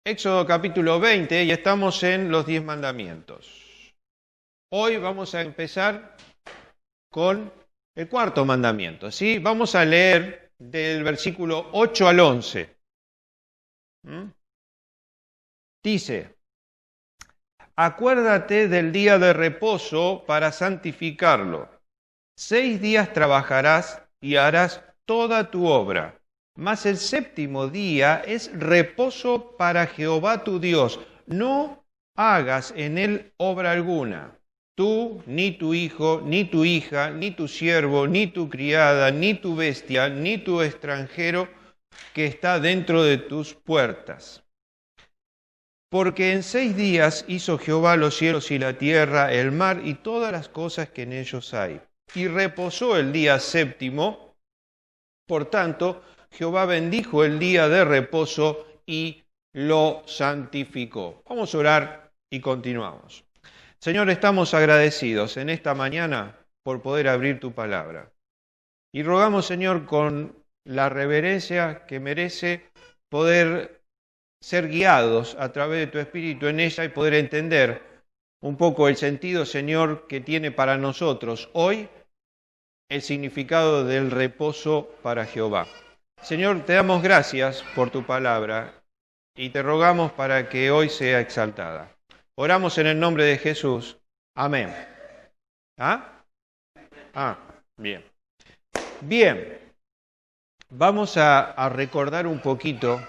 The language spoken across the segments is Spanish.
Éxodo capítulo 20 y estamos en los 10 mandamientos. Hoy vamos a empezar con el cuarto mandamiento, ¿sí? Vamos a leer del versículo 8 al 11. Dice: acuérdate del día de reposo para santificarlo. 6 días trabajarás y harás toda tu obra. Mas el séptimo día es reposo para Jehová tu Dios. No hagas en él obra alguna. Tú, ni tu hijo, ni tu hija, ni tu siervo, ni tu criada, ni tu bestia, ni tu extranjero que está dentro de tus puertas. Porque en 6 días hizo Jehová los cielos y la tierra, el mar y todas las cosas que en ellos hay. Y reposó el día séptimo. Por tanto, Jehová bendijo el día de reposo y lo santificó. Vamos a orar y continuamos. Señor, estamos agradecidos en esta mañana por poder abrir tu palabra. Y rogamos, Señor, con la reverencia que merece poder ser guiados a través de tu Espíritu en ella y poder entender un poco el sentido, Señor, que tiene para nosotros hoy el significado del reposo para Jehová. Señor, te damos gracias por tu palabra y te rogamos para que hoy sea exaltada. Oramos en el nombre de Jesús. Amén. Bien. Bien, vamos a recordar un poquito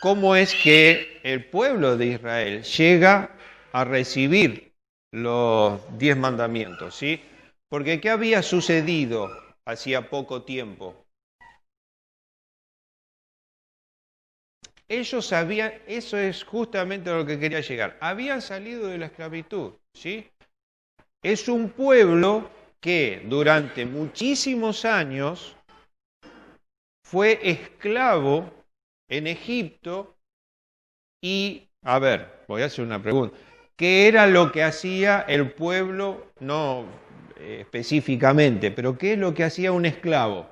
cómo es que el pueblo de Israel llega a recibir los 10 mandamientos, ¿sí? Porque ¿qué había sucedido hacía poco tiempo? Ellos sabían, eso es justamente a lo que quería llegar, habían salido de la esclavitud, ¿sí? Es un pueblo que durante muchísimos años fue esclavo en Egipto y, voy a hacer una pregunta, ¿qué era lo que hacía el pueblo, no específicamente, pero qué es lo que hacía un esclavo?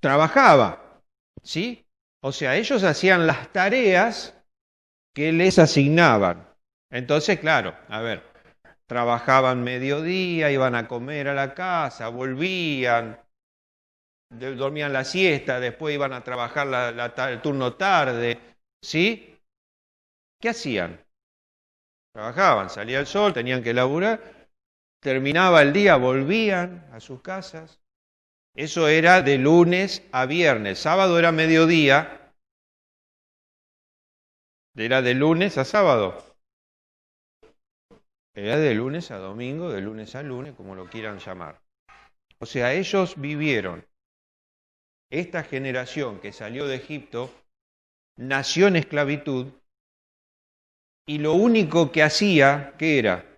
Trabajaba, ¿sí? O sea, ellos hacían las tareas que les asignaban. Entonces, claro, trabajaban mediodía, iban a comer a la casa, volvían, dormían la siesta, después iban a trabajar el turno tarde, ¿sí? ¿Qué hacían? Trabajaban, salía el sol, tenían que laburar, terminaba el día, volvían a sus casas. Eso era de lunes a viernes. Sábado era mediodía. Era de lunes a sábado. Era de lunes a domingo, de lunes a lunes, como lo quieran llamar. O sea, ellos vivieron. Esta generación que salió de Egipto nació en esclavitud y lo único que hacía, ¿qué era?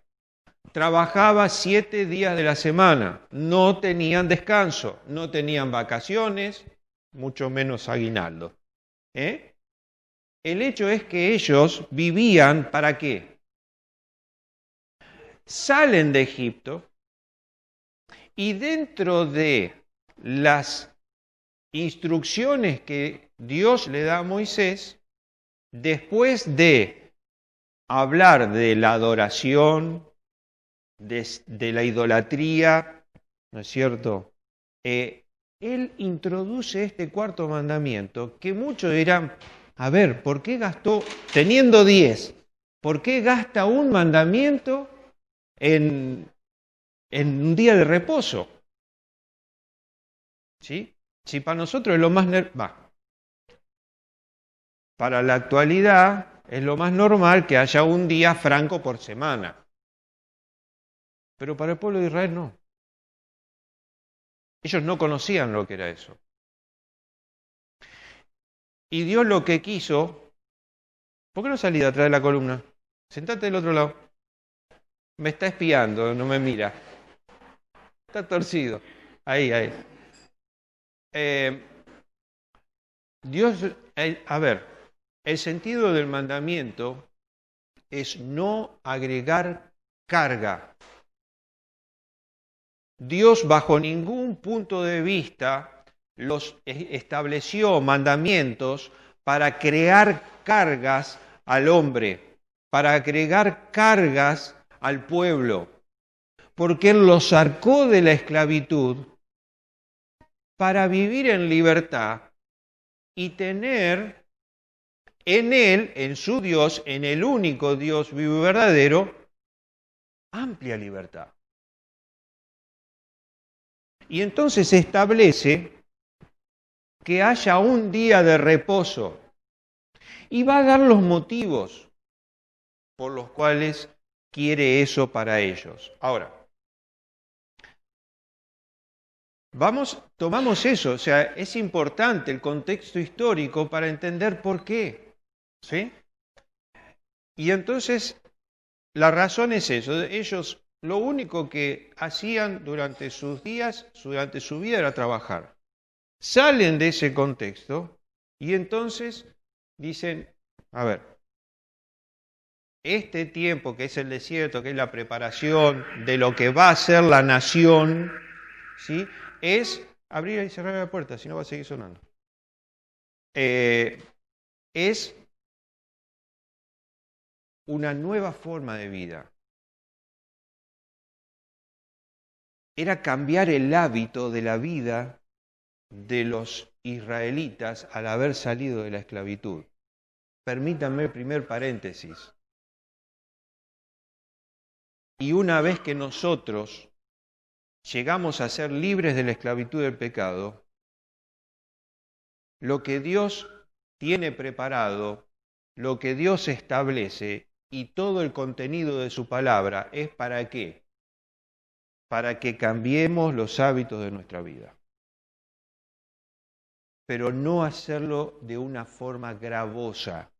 Trabajaba 7 días de la semana, no tenían descanso, no tenían vacaciones, mucho menos aguinaldo. El hecho es que ellos vivían, ¿para qué? Salen de Egipto y dentro de las instrucciones que Dios le da a Moisés, después de hablar de la adoración, de la idolatría, ¿no es cierto? Él introduce este cuarto mandamiento que muchos dirán, ¿por qué gastó, teniendo 10, por qué gasta un mandamiento en un día de reposo? ¿Sí? Si para nosotros es lo más... Para la actualidad es lo más normal que haya un día franco por semana. Pero para el pueblo de Israel no. Ellos no conocían lo que era eso. Y Dios lo que quiso... ¿Por qué no salí de atrás de la columna? Sentate del otro lado. Me está espiando, no me mira. Está torcido. Ahí. Dios, el sentido del mandamiento es no agregar carga. Dios bajo ningún punto de vista estableció mandamientos para crear cargas al hombre, para agregar cargas al pueblo, porque Él los sacó de la esclavitud para vivir en libertad y tener en Él, en su Dios, en el único Dios vivo y verdadero, amplia libertad. Y entonces se establece que haya un día de reposo y va a dar los motivos por los cuales quiere eso para ellos. Ahora, tomamos eso, o sea, es importante el contexto histórico para entender por qué, ¿sí? Y entonces, la razón es eso, ellos lo único que hacían durante sus días, durante su vida era trabajar. Salen de ese contexto y entonces dicen, a ver, este tiempo que es el desierto, que es la preparación de lo que va a ser la nación, ¿sí? Es abrir y cerrar la puerta, si no va a seguir sonando. Es una nueva forma de vida. Era cambiar el hábito de la vida de los israelitas al haber salido de la esclavitud. Permítanme el primer paréntesis. Y una vez que nosotros llegamos a ser libres de la esclavitud del pecado, lo que Dios tiene preparado, lo que Dios establece y todo el contenido de su palabra es ¿para qué? Para que cambiemos los hábitos de nuestra vida. Pero no hacerlo de una forma gravosa.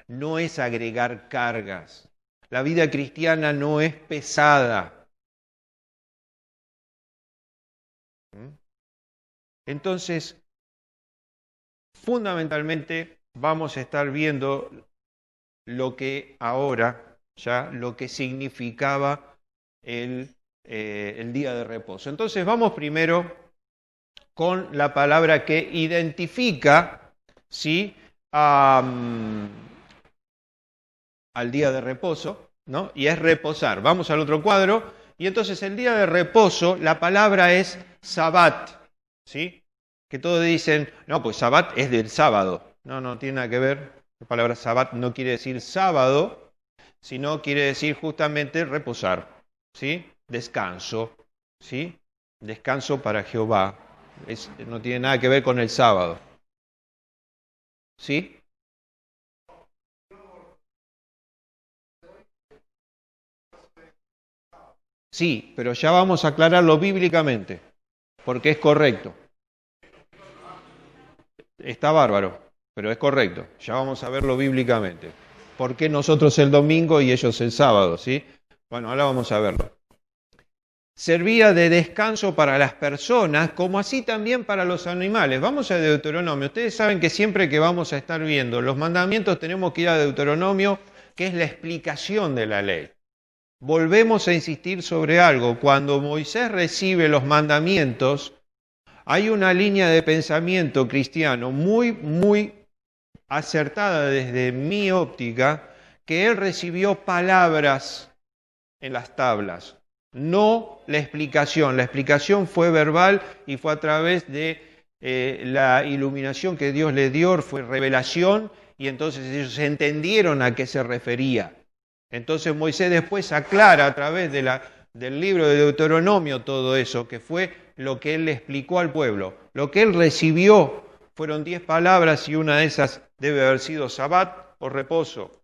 No es agregar cargas. La vida cristiana no es pesada. Entonces, fundamentalmente vamos a estar viendo lo que ahora, ya lo que significaba el día de reposo. Entonces vamos primero con la palabra que identifica, ¿sí?, al día de reposo, ¿no? Y es reposar. Vamos al otro cuadro. Y entonces el día de reposo, la palabra es Sabbat, ¿sí? Que todos dicen, no, pues Sabbat es del sábado. No, no tiene nada que ver. La palabra Sabbat no quiere decir sábado, sino quiere decir justamente reposar, ¿sí? Descanso, ¿sí? Descanso para Jehová. No tiene nada que ver con el sábado. ¿Sí? Sí, pero ya vamos a aclararlo bíblicamente, porque es correcto. Está bárbaro, pero es correcto. Ya vamos a verlo bíblicamente. ¿Por qué nosotros el domingo y ellos el sábado? ¿Sí? Bueno, ahora vamos a verlo. Servía de descanso para las personas, como así también para los animales. Vamos a Deuteronomio. Ustedes saben que siempre que vamos a estar viendo los mandamientos tenemos que ir a Deuteronomio, que es la explicación de la ley. Volvemos a insistir sobre algo. Cuando Moisés recibe los mandamientos, hay una línea de pensamiento cristiano muy acertada desde mi óptica, que él recibió palabras en las tablas, no la explicación. La explicación fue verbal y fue a través de la iluminación que Dios le dio, fue revelación, y entonces ellos entendieron a qué se refería. Entonces Moisés después aclara a través del libro de Deuteronomio todo eso, que fue lo que él le explicó al pueblo. Lo que él recibió fueron 10 palabras y una de esas debe haber sido Sabbat o reposo.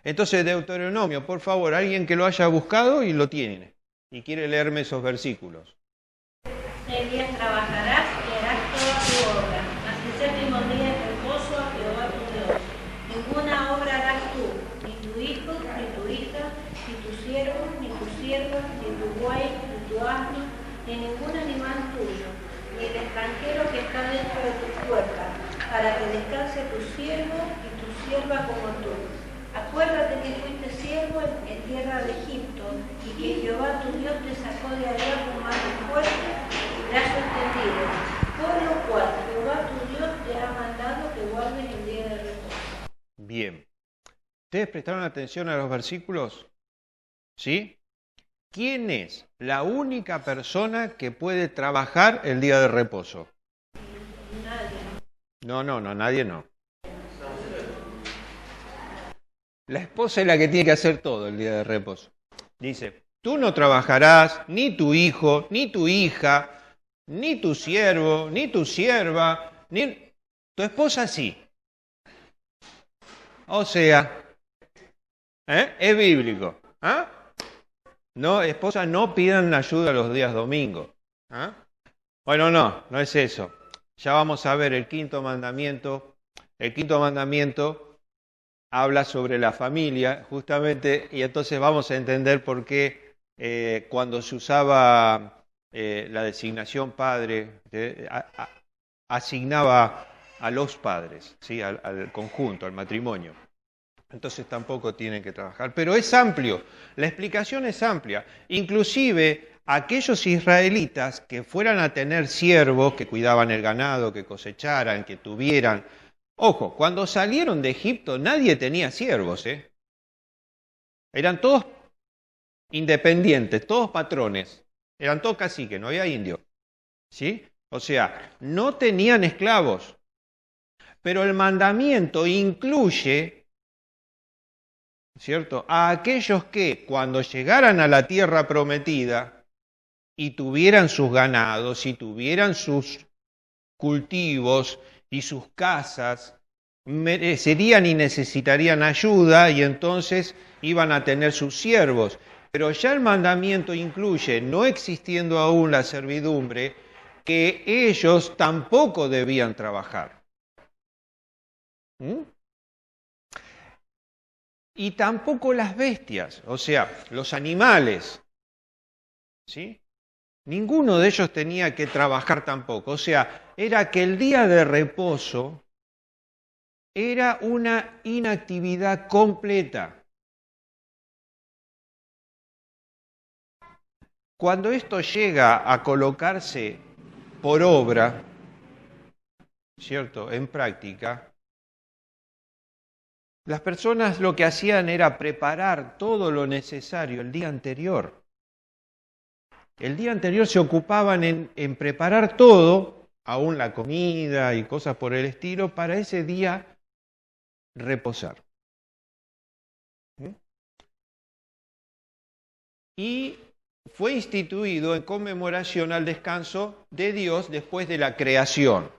Entonces Deuteronomio, por favor, alguien que lo haya buscado y lo tiene y quiere leerme esos versículos. 6 días trabajarás y harás toda tu obra, mas el séptimo día es reposo a Jehová tu Dios. Ninguna obra harás tú, ni tu hijo, ni tu hija, ni tu siervo, ni tu sierva, ni tu buey, ni tu asno, ni ningún animal tuyo, ni el extranjero que está dentro de tus puertas, para que descanse tu siervo y tu sierva como tú. Acuérdate que fuiste siervo en tierra de Egipto, y que Jehová tu Dios te sacó de allá con mano fuerte y brazo extendido, ¿Ustedes prestaron atención a los versículos? ¿Sí? ¿Quién es la única persona que puede trabajar el día de reposo? Nadie. No, nadie no. La esposa es la que tiene que hacer todo el día de reposo. Dice, tú no trabajarás, ni tu hijo, ni tu hija, ni tu siervo, ni tu sierva, ni tu esposa sí. O sea, es bíblico. No, esposa, no pidan ayuda los días domingos. Bueno, no es eso. Ya vamos a ver el quinto mandamiento. El quinto mandamiento habla sobre la familia, justamente, y entonces vamos a entender por qué cuando se usaba la designación padre, asignaba a los padres, ¿sí? al conjunto, al matrimonio. Entonces tampoco tienen que trabajar. Pero es amplio, la explicación es amplia. Inclusive aquellos israelitas que fueran a tener siervos, que cuidaban el ganado, que cosecharan, que tuvieran... Ojo, cuando salieron de Egipto nadie tenía siervos, Eran todos independientes, todos patrones, eran todos caciques, no había indio, ¿sí? O sea, no tenían esclavos, pero el mandamiento incluye, ¿cierto?, a aquellos que cuando llegaran a la tierra prometida y tuvieran sus ganados y tuvieran sus cultivos y sus casas, merecerían y necesitarían ayuda y entonces iban a tener sus siervos. Pero ya el mandamiento incluye, no existiendo aún la servidumbre, que ellos tampoco debían trabajar. Y tampoco las bestias, o sea, los animales, ¿sí? Ninguno de ellos tenía que trabajar tampoco. O sea, era que el día de reposo era una inactividad completa. Cuando esto llega a colocarse por obra, ¿cierto?, en práctica, las personas lo que hacían era preparar todo lo necesario el día anterior. El día anterior se ocupaban en preparar todo, aún la comida y cosas por el estilo, para ese día reposar. Y fue instituido en conmemoración al descanso de Dios después de la creación.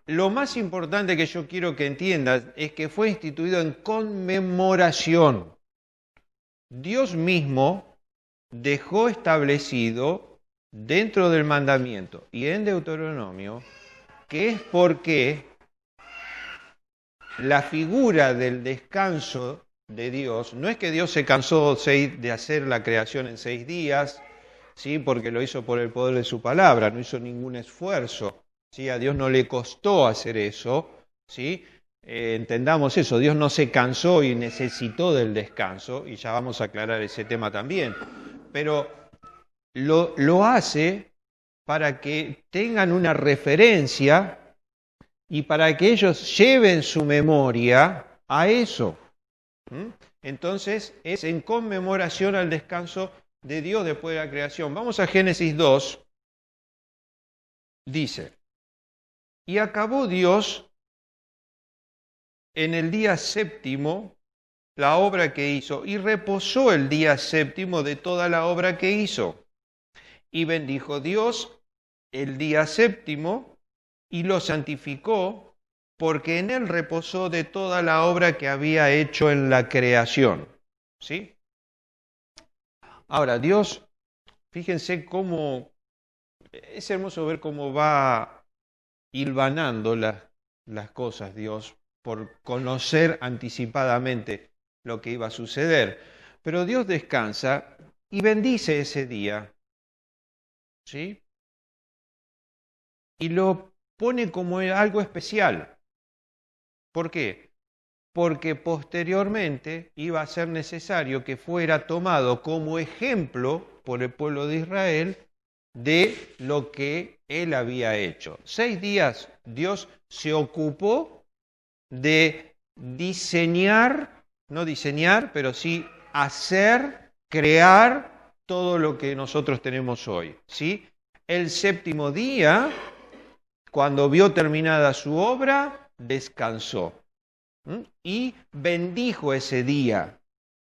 Lo más importante que yo quiero que entiendas es que fue instituido en conmemoración. Dios mismo dejó establecido dentro del mandamiento y en Deuteronomio que es porque la figura del descanso de Dios, no es que Dios se cansó de hacer la creación en 6 días, ¿sí?, porque lo hizo por el poder de su palabra, no hizo ningún esfuerzo, ¿sí? A Dios no le costó hacer eso, ¿sí? Entendamos eso, Dios no se cansó y necesitó del descanso, y ya vamos a aclarar ese tema también, pero lo hace para que tengan una referencia y para que ellos lleven su memoria a eso. Entonces es en conmemoración al descanso de Dios después de la creación. Vamos a Génesis 2, dice, y acabó Dios en el día séptimo la obra que hizo, y reposó el día séptimo de toda la obra que hizo. Y bendijo Dios el día séptimo y lo santificó, porque en él reposó de toda la obra que había hecho en la creación. ¿Sí? Ahora, Dios, fíjense cómo, es hermoso ver cómo va hilvanando las cosas Dios, por conocer anticipadamente lo que iba a suceder. Pero Dios descansa y bendice ese día, ¿sí? Y lo pone como algo especial. ¿Por qué? Porque posteriormente iba a ser necesario que fuera tomado como ejemplo por el pueblo de Israel de lo que él había hecho. 6 días Dios se ocupó de diseñar no diseñar, pero sí hacer, crear todo lo que nosotros tenemos hoy, ¿sí? El séptimo día, cuando vio terminada su obra, descansó. Y bendijo ese día.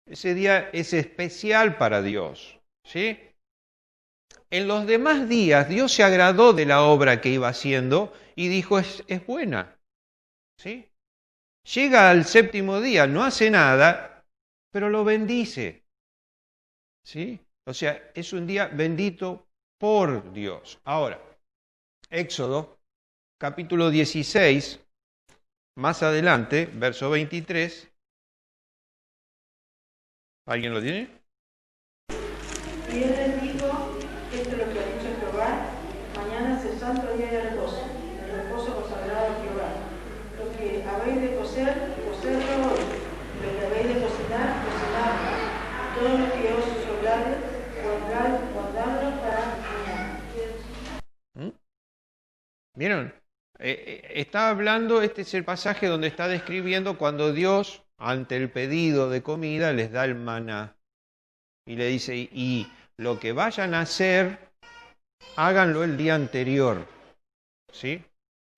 Ese día es especial para Dios, ¿sí? En los demás días, Dios se agradó de la obra que iba haciendo y dijo, es buena, ¿sí? Llega al séptimo día, no hace nada, pero lo bendice, ¿sí? O sea, es un día bendito por Dios. Ahora, Éxodo, capítulo 16, más adelante, verso 23. ¿Alguien lo tiene? Y él les dijo, esto es lo que ha dicho Jehová, mañana es el santo día de reposo, el reposo consagrado a Jehová. Lo que habéis de coser, coserlo hoy, lo que habéis de cocinar, cocinadlo. Todo lo que os sobrare, guardadlo para mañana. ¿Vieron? Está hablando, este es el pasaje donde está describiendo cuando Dios, ante el pedido de comida, les da el maná. Y le dice, y lo que vayan a hacer, háganlo el día anterior, ¿sí?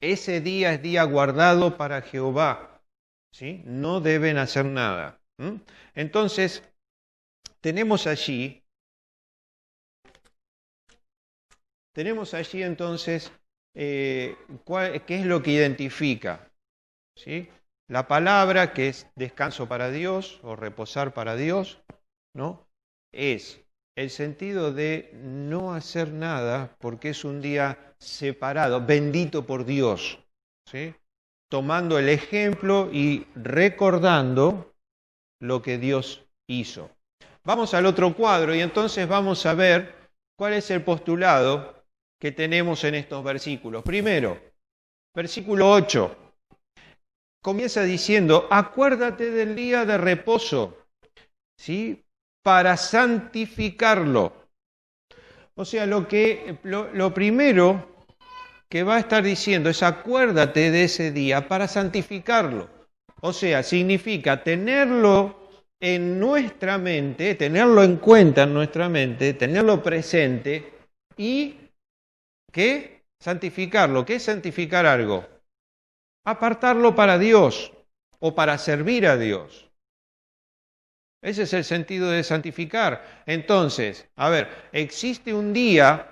Ese día es día guardado para Jehová, ¿sí? No deben hacer nada. Entonces, tenemos allí entonces, ¿qué es lo que identifica? ¿Sí? La palabra, que es descanso para Dios o reposar para Dios, ¿no? Es el sentido de no hacer nada porque es un día separado, bendito por Dios, ¿sí? Tomando el ejemplo y recordando lo que Dios hizo. Vamos al otro cuadro y entonces vamos a ver cuál es el postulado que tenemos en estos versículos. Primero, versículo 8. Comienza diciendo, acuérdate del día de reposo, ¿sí? Para santificarlo. O sea, lo primero que va a estar diciendo es acuérdate de ese día para santificarlo. O sea, significa tenerlo en nuestra mente, tenerlo en cuenta en nuestra mente, tenerlo presente y ¿qué? Santificarlo. ¿Qué es santificar algo? Apartarlo para Dios o para servir a Dios. Ese es el sentido de santificar. Entonces, a ver, existe un día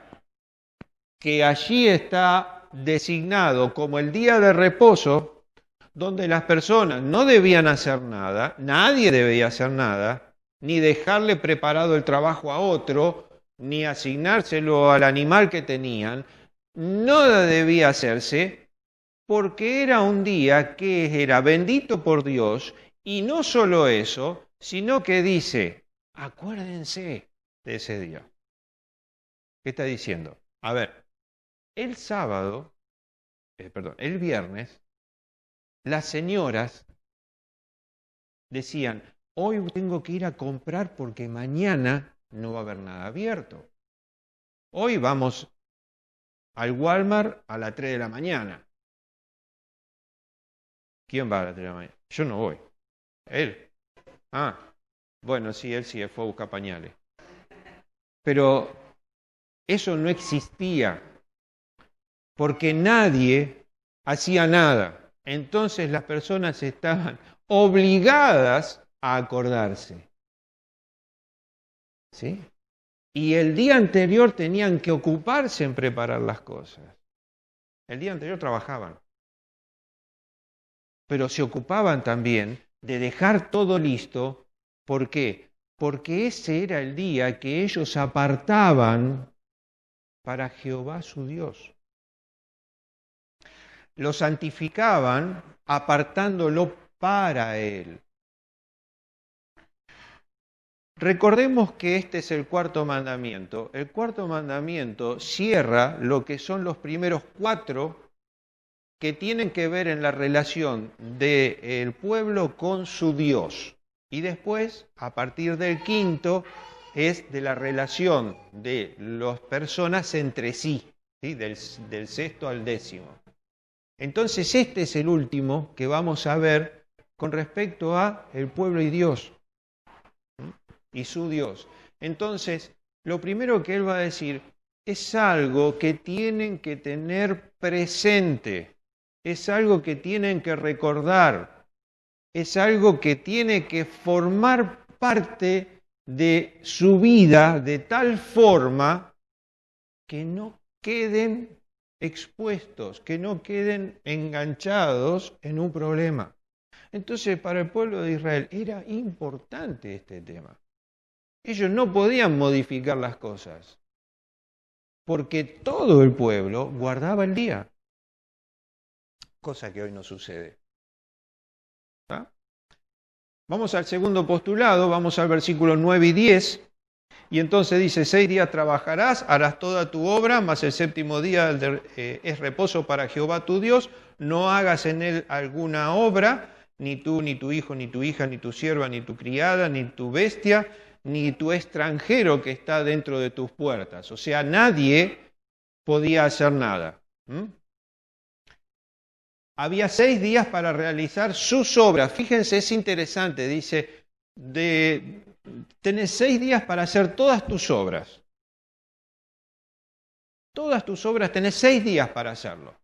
que allí está designado como el día de reposo, donde las personas no debían hacer nada, nadie debía hacer nada, ni dejarle preparado el trabajo a otro, ni asignárselo al animal que tenían, nada debía hacerse, porque era un día que era bendito por Dios, y no solo eso, sino que dice, acuérdense de ese día. ¿Qué está diciendo? A ver, el viernes, las señoras decían, hoy tengo que ir a comprar porque mañana no va a haber nada abierto. Hoy vamos al Walmart a las 3 de la mañana. ¿Quién va a las 3 de la mañana? Yo no voy. Él. Bueno, sí, él fue a buscar pañales. Pero eso no existía, porque nadie hacía nada. Entonces las personas estaban obligadas a acordarse. ¿Sí? Y el día anterior tenían que ocuparse en preparar las cosas. El día anterior trabajaban. Pero se ocupaban también de dejar todo listo. ¿Por qué? Porque ese era el día que ellos apartaban para Jehová su Dios. Lo santificaban apartándolo para Él. Recordemos que este es el cuarto mandamiento. El cuarto mandamiento cierra lo que son los primeros 4 que tienen que ver en la relación del pueblo con su Dios. Y después, a partir del quinto, es de la relación de las personas entre sí, ¿sí? Del 6º al 10º. Entonces, este es el último que vamos a ver con respecto a el pueblo y Dios y su Dios. Entonces, lo primero que él va a decir es algo que tienen que tener presente, es algo que tienen que recordar, es algo que tiene que formar parte de su vida de tal forma que no queden expuestos, que no queden enganchados en un problema. Entonces, para el pueblo de Israel era importante este tema. Ellos no podían modificar las cosas, porque todo el pueblo guardaba el día, cosa que hoy no sucede. ¿Ah? Vamos al segundo postulado, vamos al versículo 9 y 10, y entonces dice, 6 días trabajarás, harás toda tu obra, mas el séptimo día es reposo para Jehová tu Dios, no hagas en él alguna obra, ni tú, ni tu hijo, ni tu hija, ni tu sierva, ni tu criada, ni tu bestia, ni tu extranjero que está dentro de tus puertas. O sea, nadie podía hacer nada. Había 6 días para realizar sus obras. Fíjense, es interesante, dice, tenés 6 días para hacer todas tus obras. Todas tus obras tenés 6 días para hacerlo.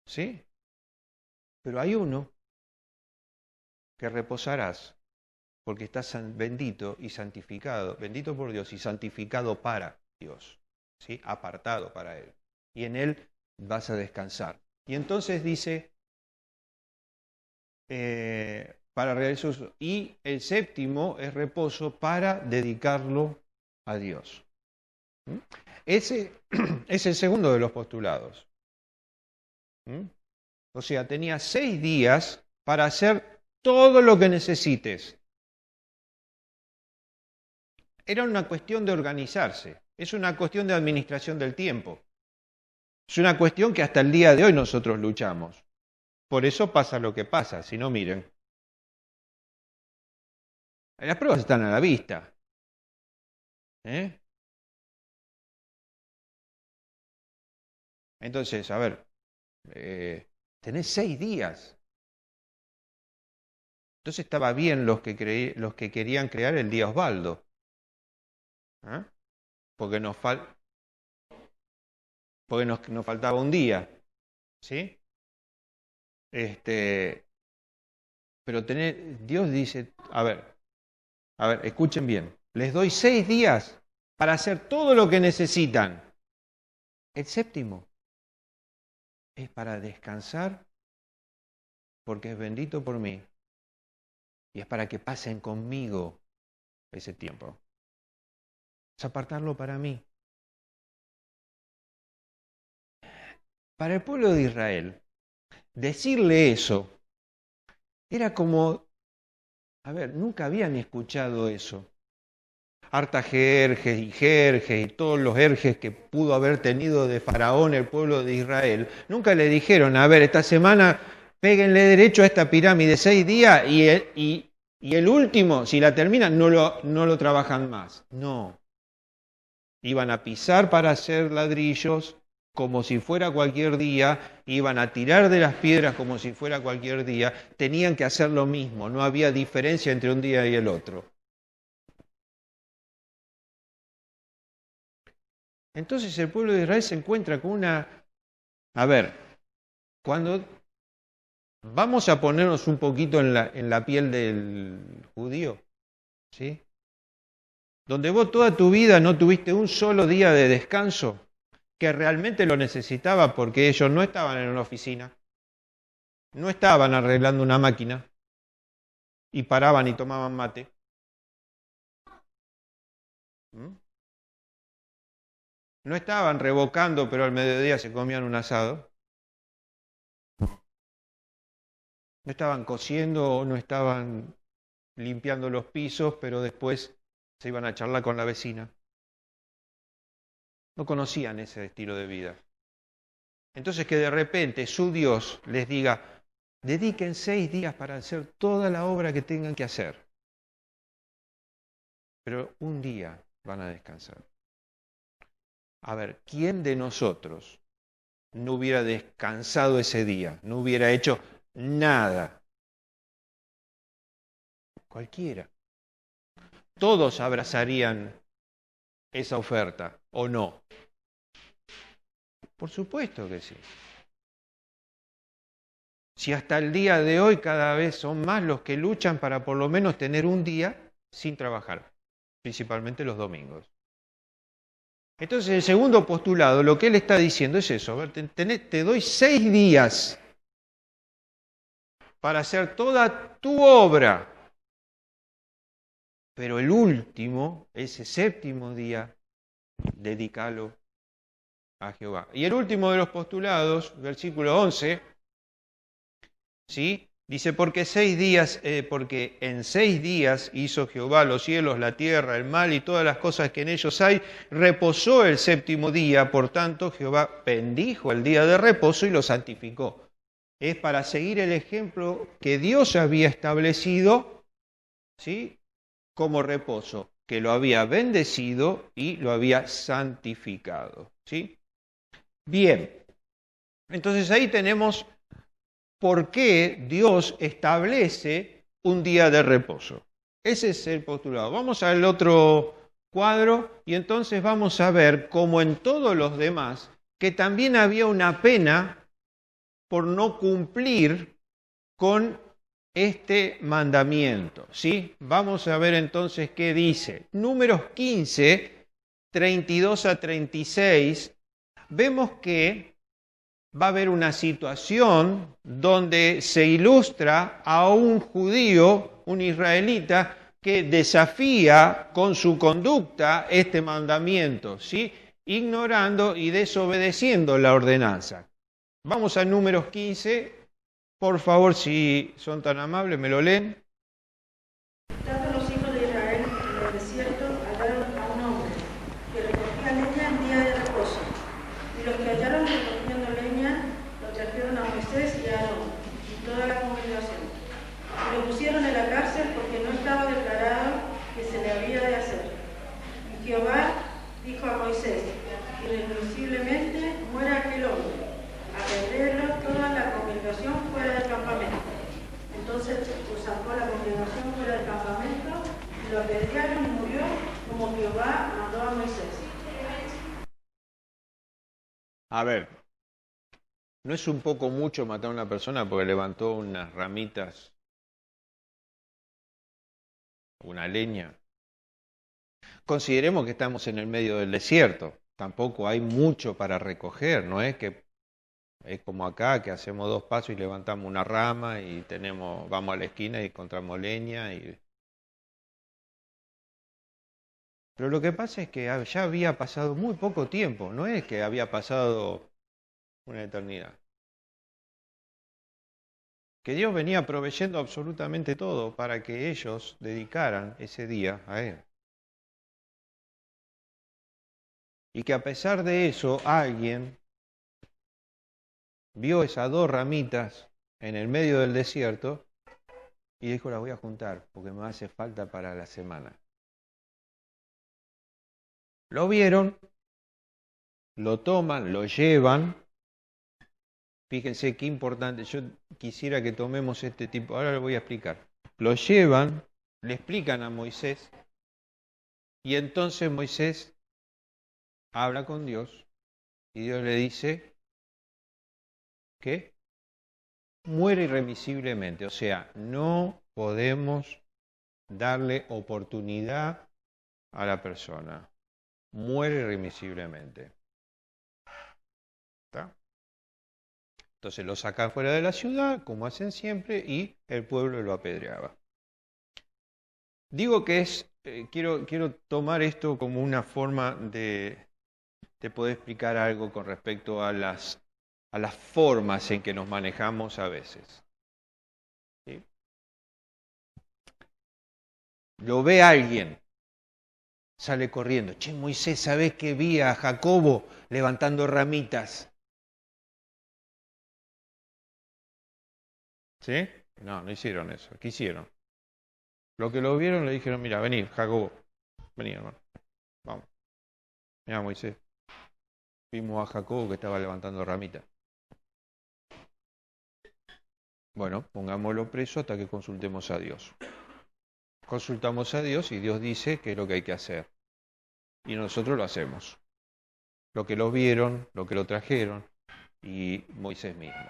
¿Sí? Pero hay uno que reposarás, porque estás bendito y santificado, bendito por Dios y santificado para Dios, ¿sí? Apartado para Él. Y en Él vas a descansar. Y entonces dice, para realizar y el séptimo es reposo para dedicarlo a Dios. Ese es el segundo de los postulados. O sea, tenía 6 días para hacer todo lo que necesites. Era una cuestión de organizarse, es una cuestión de administración del tiempo. Es una cuestión que hasta el día de hoy nosotros luchamos. Por eso pasa lo que pasa, si no miren. Las pruebas están a la vista. Entonces, a ver, tenés 6 días. Entonces estaba bien los que querían crear el día Osvaldo. Porque nos faltaba un día. ¿Sí? Pero Dios dice, a ver, escuchen bien. Les doy 6 días para hacer todo lo que necesitan. El séptimo es para descansar porque es bendito por mí. Y es para que pasen conmigo ese tiempo. Es apartarlo para mí. Para el pueblo de Israel, decirle eso era como, a ver, nunca habían escuchado eso. Artajerjes y Jerjes y todos los Jerjes que pudo haber tenido de Faraón el pueblo de Israel, nunca le dijeron, a ver, esta semana péguenle derecho a esta pirámide 6 días y el último, si la terminan, no lo trabajan más. No. Iban a pisar para hacer ladrillos como si fuera cualquier día, iban a tirar de las piedras como si fuera cualquier día, tenían que hacer lo mismo, no había diferencia entre un día y el otro. Entonces el pueblo de Israel se encuentra con una... A ver, cuando vamos a ponernos un poquito en la piel del judío, ¿sí? Donde vos toda tu vida no tuviste un solo día de descanso, que realmente lo necesitaba porque ellos no estaban en una oficina, no estaban arreglando una máquina y paraban y tomaban mate. No estaban revocando, pero al mediodía se comían un asado. No estaban cosiendo o no estaban limpiando los pisos, pero después se iban a charlar con la vecina. No conocían ese estilo de vida. Entonces que de repente su Dios les diga, dediquen 6 días para hacer toda la obra que tengan que hacer. Pero un día van a descansar. A ver, ¿quién de nosotros no hubiera descansado ese día? No hubiera hecho nada Cualquiera. Todos abrazarían esa oferta, ¿o no? Por supuesto que sí. Si hasta el día de hoy cada vez son más los que luchan para por lo menos tener un día sin trabajar, principalmente los domingos. Entonces el segundo postulado, lo que él está diciendo es eso, a ver, te doy 6 días para hacer toda tu obra, pero el último, ese séptimo día, dedícalo a Jehová. Y el último de los postulados, versículo 11, ¿sí? Dice, porque en 6 días hizo Jehová los cielos, la tierra, el mar y todas las cosas que en ellos hay, reposó el séptimo día, por tanto Jehová bendijo el día de reposo y lo santificó. Es para seguir el ejemplo que Dios había establecido, ¿sí?, como reposo, que lo había bendecido y lo había santificado, ¿sí? Bien, entonces ahí tenemos por qué Dios establece un día de reposo. Ese es el postulado. Vamos al otro cuadro y entonces vamos a ver, como en todos los demás, que también había una pena por no cumplir con este mandamiento, ¿sí? Vamos a ver entonces qué dice. Números 15, 32 a 36, vemos que va a haber una situación donde se ilustra a un judío, un israelita, que desafía con su conducta este mandamiento, ¿sí?, ignorando y desobedeciendo la ordenanza. Vamos a Números 15, por favor, si son tan amables, me lo leen. Tanto los hijos de Israel en el desierto hallaron a un hombre que recogía leña en día de reposo. Y los que hallaron recogiendo leña lo trajeron a Moisés y a Aarón y toda la congregación. Y lo pusieron en la cárcel porque no estaba declarado que se le había de hacer. Y Jehová dijo a Moisés, irremisiblemente muera aquel hombre, apedréelo toda la congregación fuera del campamento. Entonces lo sacó la congregación fuera del campamento y lo apedrearon y murió como Jehová mandó a Moisés. A ver, ¿no es un poco mucho matar a una persona porque levantó unas ramitas, una leña? Consideremos que estamos en el medio del desierto, tampoco hay mucho para recoger, no es que es como acá, que hacemos 2 pasos y levantamos una rama y vamos a la esquina y encontramos leña. Pero lo que pasa es que ya había pasado muy poco tiempo, no es que había pasado una eternidad. Que Dios venía proveyendo absolutamente todo para que ellos dedicaran ese día a Él. Y que a pesar de eso, alguien vio esas 2 ramitas en el medio del desierto y dijo, las voy a juntar porque me hace falta para la semana. Lo vieron, lo toman, lo llevan. Fíjense qué importante, yo quisiera que tomemos este tipo, ahora lo voy a explicar. Lo llevan, le explican a Moisés y entonces Moisés habla con Dios y Dios le dice que muere irremisiblemente, o sea, no podemos darle oportunidad a la persona, muere irremisiblemente. ¿Está? Entonces lo sacan fuera de la ciudad, como hacen siempre, y el pueblo lo apedreaba. Digo que quiero tomar esto como una forma de poder explicar algo con respecto a las formas en que nos manejamos a veces. ¿Sí? Lo ve alguien, sale corriendo. Che, Moisés, ¿sabés que vi a Jacobo levantando ramitas? ¿Sí? No hicieron eso. ¿Qué hicieron? Lo que lo vieron le dijeron, mira, vení, Jacobo. Vení, hermano. Vamos. Mira, Moisés. Vimos a Jacobo que estaba levantando ramitas. Bueno, pongámoslo preso hasta que consultemos a Dios. consultamos a Dios y Dios dice qué es lo que hay que hacer. Y nosotros lo hacemos. Lo que lo vieron, lo que lo trajeron y Moisés mismo.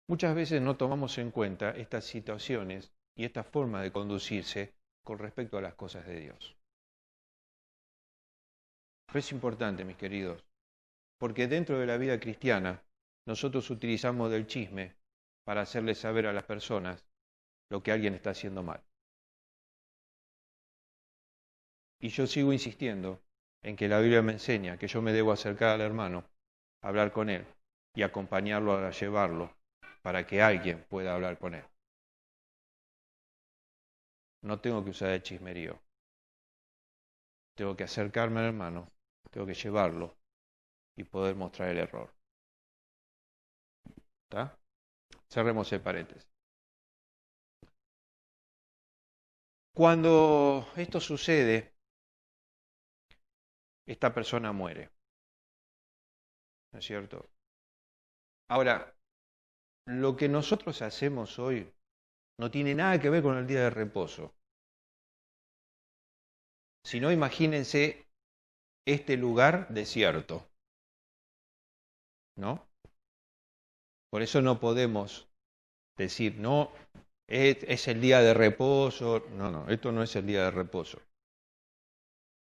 Muchas veces no tomamos en cuenta estas situaciones y esta forma de conducirse con respecto a las cosas de Dios. Pero es importante, mis queridos, porque dentro de la vida cristiana nosotros utilizamos del chisme para hacerle saber a las personas lo que alguien está haciendo mal. Y yo sigo insistiendo en que la Biblia me enseña que yo me debo acercar al hermano, hablar con él y acompañarlo a llevarlo para que alguien pueda hablar con él. No tengo que usar el chismerío. Tengo que acercarme al hermano, tengo que llevarlo y poder mostrar el error. ¿Está? Cerremos el paréntesis. Cuando esto sucede, esta persona muere. ¿No es cierto? Ahora, lo que nosotros hacemos hoy no tiene nada que ver con el día de reposo. Si no, imagínense este lugar desierto. ¿No? Por eso no podemos decir, no, es el día de reposo. No, esto no es el día de reposo.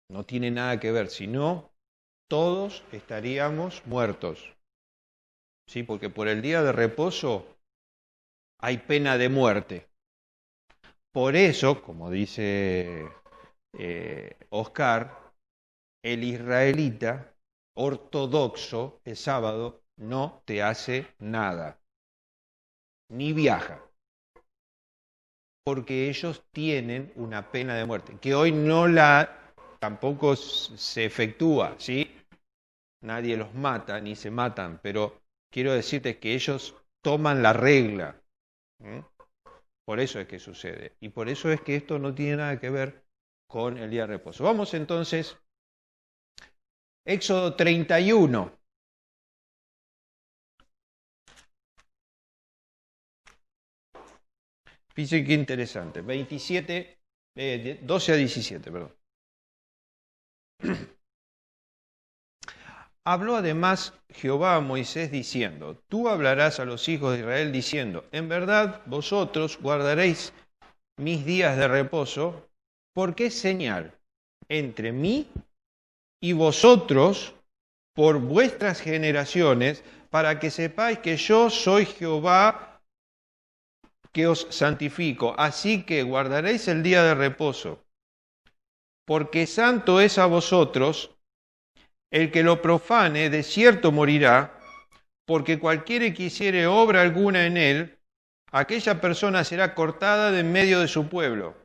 No tiene nada que ver, si no, todos estaríamos muertos. ¿Sí? Porque por el día de reposo hay pena de muerte. Por eso, como dice Oscar, el israelita ortodoxo el sábado no te hace nada, ni viaja, porque ellos tienen una pena de muerte, que hoy tampoco se efectúa, ¿sí? Nadie los mata, ni se matan, pero quiero decirte que ellos toman la regla. Por eso es que sucede. Y por eso es que esto no tiene nada que ver con el día de reposo. Vamos entonces, Éxodo 31. Fíjense qué interesante. 12 a 17, perdón. Habló además Jehová a Moisés diciendo, tú hablarás a los hijos de Israel diciendo, en verdad vosotros guardaréis mis días de reposo, porque es señal entre mí y vosotros por vuestras generaciones, para que sepáis que yo soy Jehová que os santifico. Así que guardaréis el día de reposo, porque santo es a vosotros. El que lo profane de cierto morirá, porque cualquiera que hiciere obra alguna en él, aquella persona será cortada de en medio de su pueblo.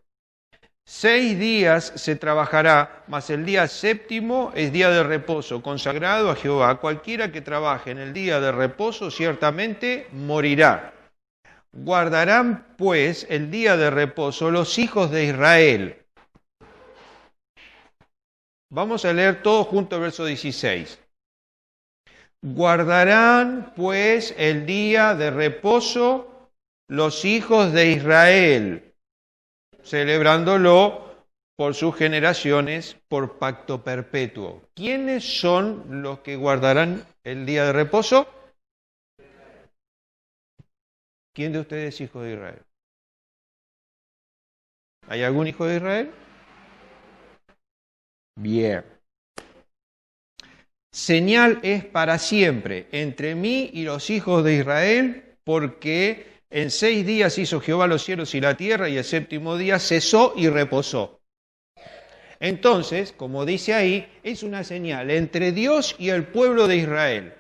6 días se trabajará, mas el día séptimo es día de reposo, consagrado a Jehová. Cualquiera que trabaje en el día de reposo ciertamente morirá. Guardarán pues el día de reposo los hijos de Israel. Vamos a leer todo junto al verso 16. Guardarán pues el día de reposo los hijos de Israel, celebrándolo por sus generaciones por pacto perpetuo. ¿Quiénes son los que guardarán el día de reposo? ¿Quién de ustedes es hijo de Israel? ¿Hay algún hijo de Israel? Bien. Señal es para siempre entre mí y los hijos de Israel, porque en 6 días hizo Jehová los cielos y la tierra, y el séptimo día cesó y reposó. Entonces, como dice ahí, es una señal entre Dios y el pueblo de Israel.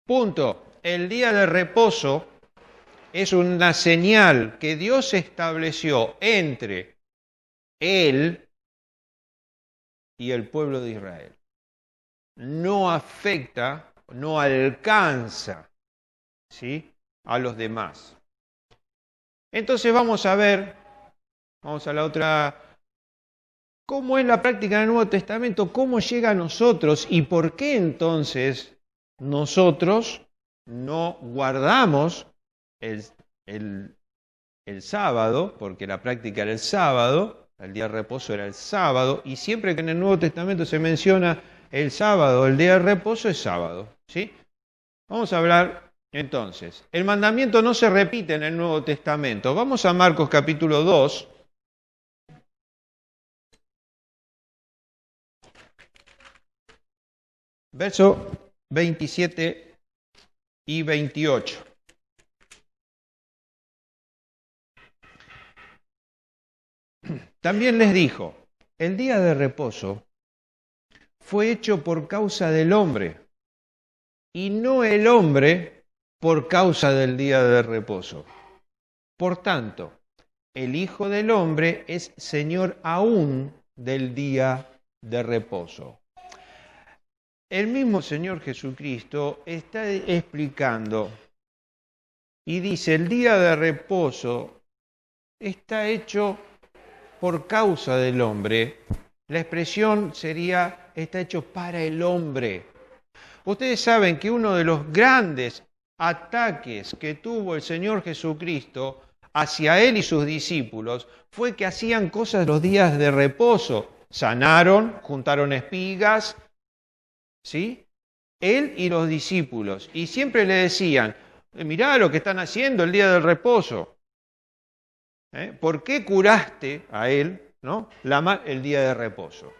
Punto. El día de reposo es una señal que Dios estableció entre Él y el pueblo de Israel. No afecta, no alcanza, ¿sí?, a los demás. Entonces vamos a la otra, cómo es la práctica del Nuevo Testamento, cómo llega a nosotros y por qué entonces nosotros no guardamos el el sábado, porque la práctica era el sábado, el día de reposo era el sábado, y siempre que en el Nuevo Testamento se menciona el sábado, el día de reposo es sábado, ¿sí? Vamos a hablar entonces. El mandamiento no se repite en el Nuevo Testamento. Vamos a Marcos capítulo 2. Verso 27 y 28. También les dijo, el día de reposo fue hecho por causa del hombre, y no el hombre por causa del día de reposo. Por tanto, el Hijo del Hombre es Señor aún del día de reposo. El mismo Señor Jesucristo está explicando y dice, el día de reposo está hecho por causa del hombre. La expresión sería, está hecho para el hombre. Ustedes saben que uno de los grandes ataques que tuvo el Señor Jesucristo hacia él y sus discípulos fue que hacían cosas los días de reposo. Sanaron, juntaron espigas, ¿sí? Él y los discípulos. Y siempre le decían, mirá lo que están haciendo el día del reposo. ¿Por qué curaste a él, ¿no? el día de reposo?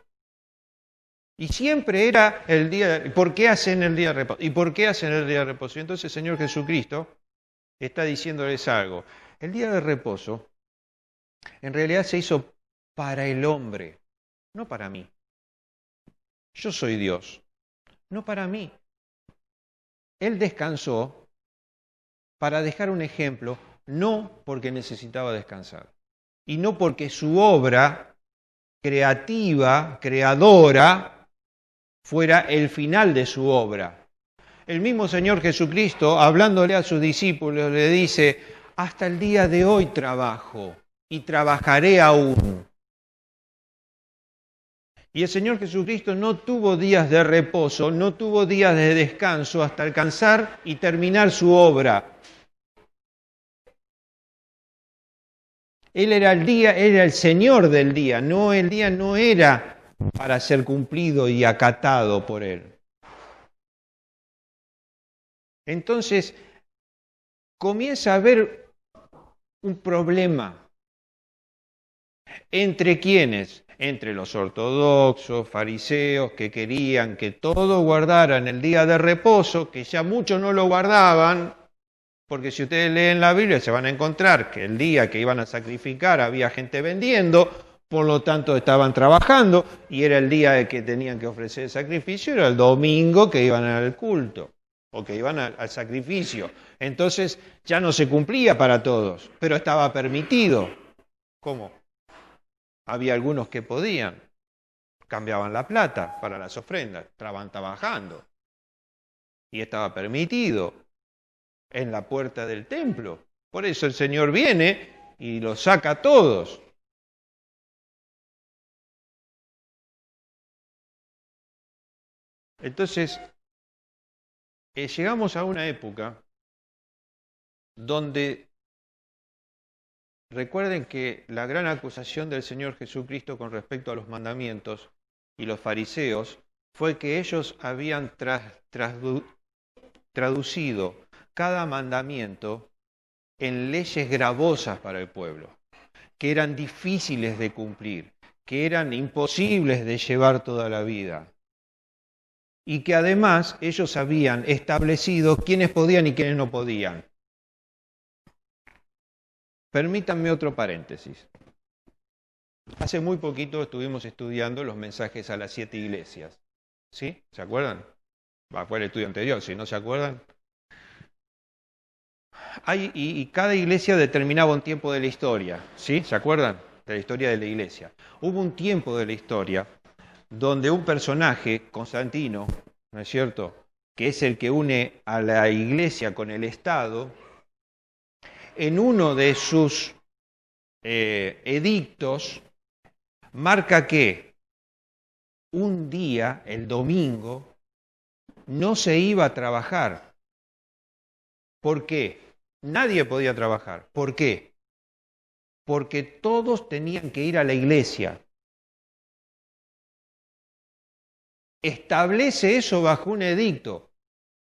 Y siempre era el día de... ¿Por qué hacen el día de reposo? ¿Y por qué hacen el día de reposo? Y entonces el Señor Jesucristo está diciéndoles algo. El día de reposo en realidad se hizo para el hombre, no para mí. Yo soy Dios, no para mí. Él descansó para dejar un ejemplo, no porque necesitaba descansar, y no porque su obra creativa, creadora, fuera el final de su obra. El mismo Señor Jesucristo, hablándole a sus discípulos, le dice, hasta el día de hoy trabajo y trabajaré aún. Y el Señor Jesucristo no tuvo días de reposo, no tuvo días de descanso hasta alcanzar y terminar su obra. Él era el día, era el Señor del día, no el día no era para ser cumplido y acatado por Él. Entonces, comienza a haber un problema. ¿Entre quiénes? Entre los ortodoxos, fariseos, que querían que todo guardaran el día de reposo, que ya muchos no lo guardaban, porque si ustedes leen la Biblia se van a encontrar que el día que iban a sacrificar había gente vendiendo, por lo tanto estaban trabajando, y era el día que tenían que ofrecer el sacrificio, era el domingo que iban al culto, o que iban al sacrificio. Entonces ya no se cumplía para todos, pero estaba permitido. ¿Cómo? Había algunos que podían, cambiaban la plata para las ofrendas, estaban trabajando, y estaba permitido en la puerta del templo. Por eso el Señor viene y los saca a todos. Entonces, llegamos a una época donde, recuerden que la gran acusación del Señor Jesucristo con respecto a los mandamientos y los fariseos fue que ellos habían traducido cada mandamiento en leyes gravosas para el pueblo, que eran difíciles de cumplir, que eran imposibles de llevar toda la vida. Y que además ellos habían establecido quiénes podían y quiénes no podían. Permítanme otro paréntesis. Hace muy poquito estuvimos estudiando los mensajes a las 7 iglesias. ¿Sí? ¿Se acuerdan? Fue el estudio anterior, si no se acuerdan. Y cada iglesia determinaba un tiempo de la historia. ¿Sí? ¿Se acuerdan? De la historia de la iglesia. Hubo un tiempo de la historia donde un personaje, Constantino, ¿no es cierto?, que es el que une a la iglesia con el Estado, en uno de sus edictos, marca que un día, el domingo, no se iba a trabajar. ¿Por qué? Nadie podía trabajar. ¿Por qué? porque todos tenían que ir a la iglesia. Establece eso bajo un edicto.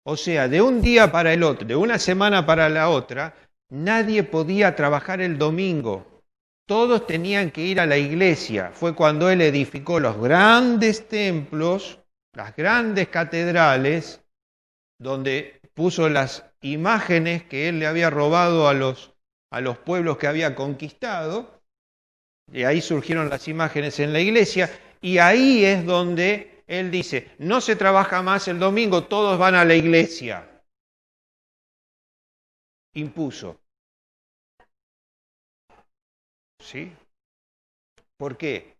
O sea, de un día para el otro, de una semana para la otra, nadie podía trabajar el domingo. Todos tenían que ir a la iglesia. Fue cuando él edificó los grandes templos, las grandes catedrales, donde puso las imágenes que él le había robado a los pueblos que había conquistado. Y ahí surgieron las imágenes en la iglesia. Y ahí es donde él dice, no se trabaja más el domingo, todos van a la iglesia. Impuso. ¿Sí? ¿Por qué?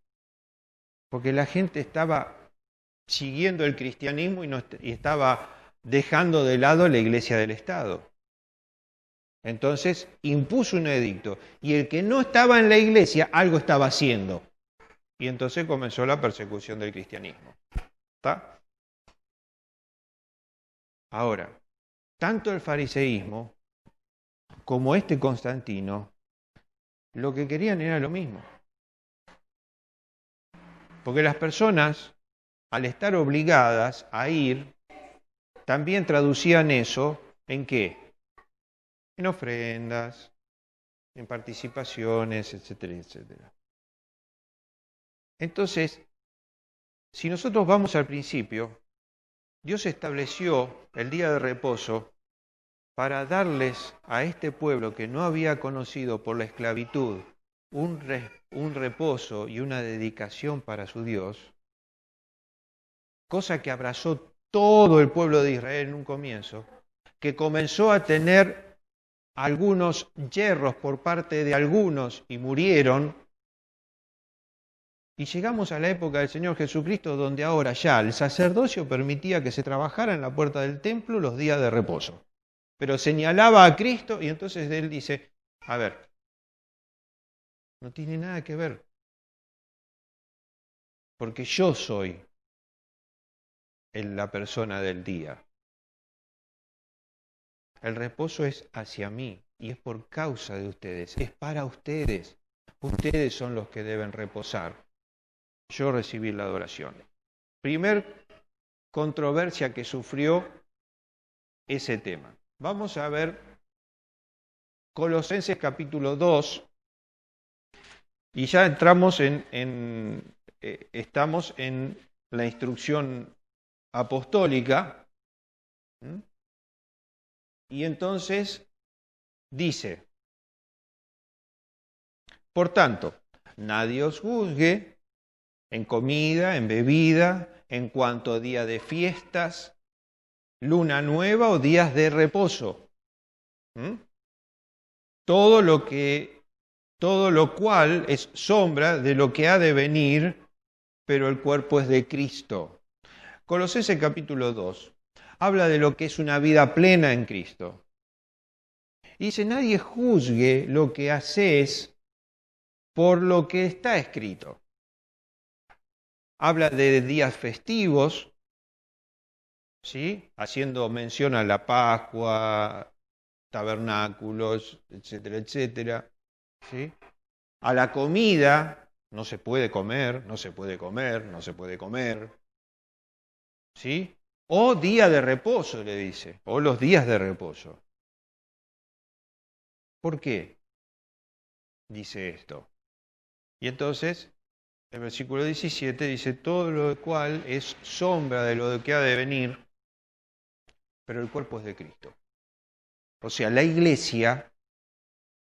Porque la gente estaba siguiendo el cristianismo y estaba dejando de lado la iglesia del Estado. Entonces impuso un edicto. Y el que no estaba en la iglesia, algo estaba haciendo. Y entonces comenzó la persecución del cristianismo. ¿Está? Ahora, tanto el fariseísmo como este Constantino, lo que querían era lo mismo. Porque las personas, al estar obligadas a ir, también traducían eso ¿en qué? En ofrendas, en participaciones, etcétera, etcétera. Entonces, si nosotros vamos al principio, Dios estableció el día de reposo para darles a este pueblo que no había conocido por la esclavitud un reposo y una dedicación para su Dios, cosa que abrazó todo el pueblo de Israel en un comienzo, que comenzó a tener algunos yerros por parte de algunos y murieron, y llegamos a la época del Señor Jesucristo, donde ahora ya el sacerdocio permitía que se trabajara en la puerta del templo los días de reposo. Pero señalaba a Cristo y entonces él dice, a ver, no tiene nada que ver, porque yo soy la persona del día. El reposo es hacia mí y es por causa de ustedes, es para ustedes. Ustedes son los que deben reposar. Yo recibí la adoración. Primer controversia que sufrió ese tema. Vamos a ver Colosenses capítulo 2 y ya entramos estamos en la instrucción apostólica. Y entonces dice, por tanto, nadie os juzgue en comida, en bebida, en cuanto a día de fiestas, luna nueva o días de reposo. Todo lo cual es sombra de lo que ha de venir, pero el cuerpo es de Cristo. Colosenses capítulo 2 habla de lo que es una vida plena en Cristo. Y dice, nadie juzgue lo que haces por lo que está escrito. Habla de días festivos, ¿sí? Haciendo mención a la Pascua, tabernáculos, etcétera, etcétera, ¿sí? A la comida, no se puede comer, no se puede comer, no se puede comer, ¿sí? O día de reposo, le dice, o los días de reposo. ¿Por qué dice esto? Y entonces, el versículo 17 dice, todo lo cual es sombra de lo que ha de venir, pero el cuerpo es de Cristo. O sea, la iglesia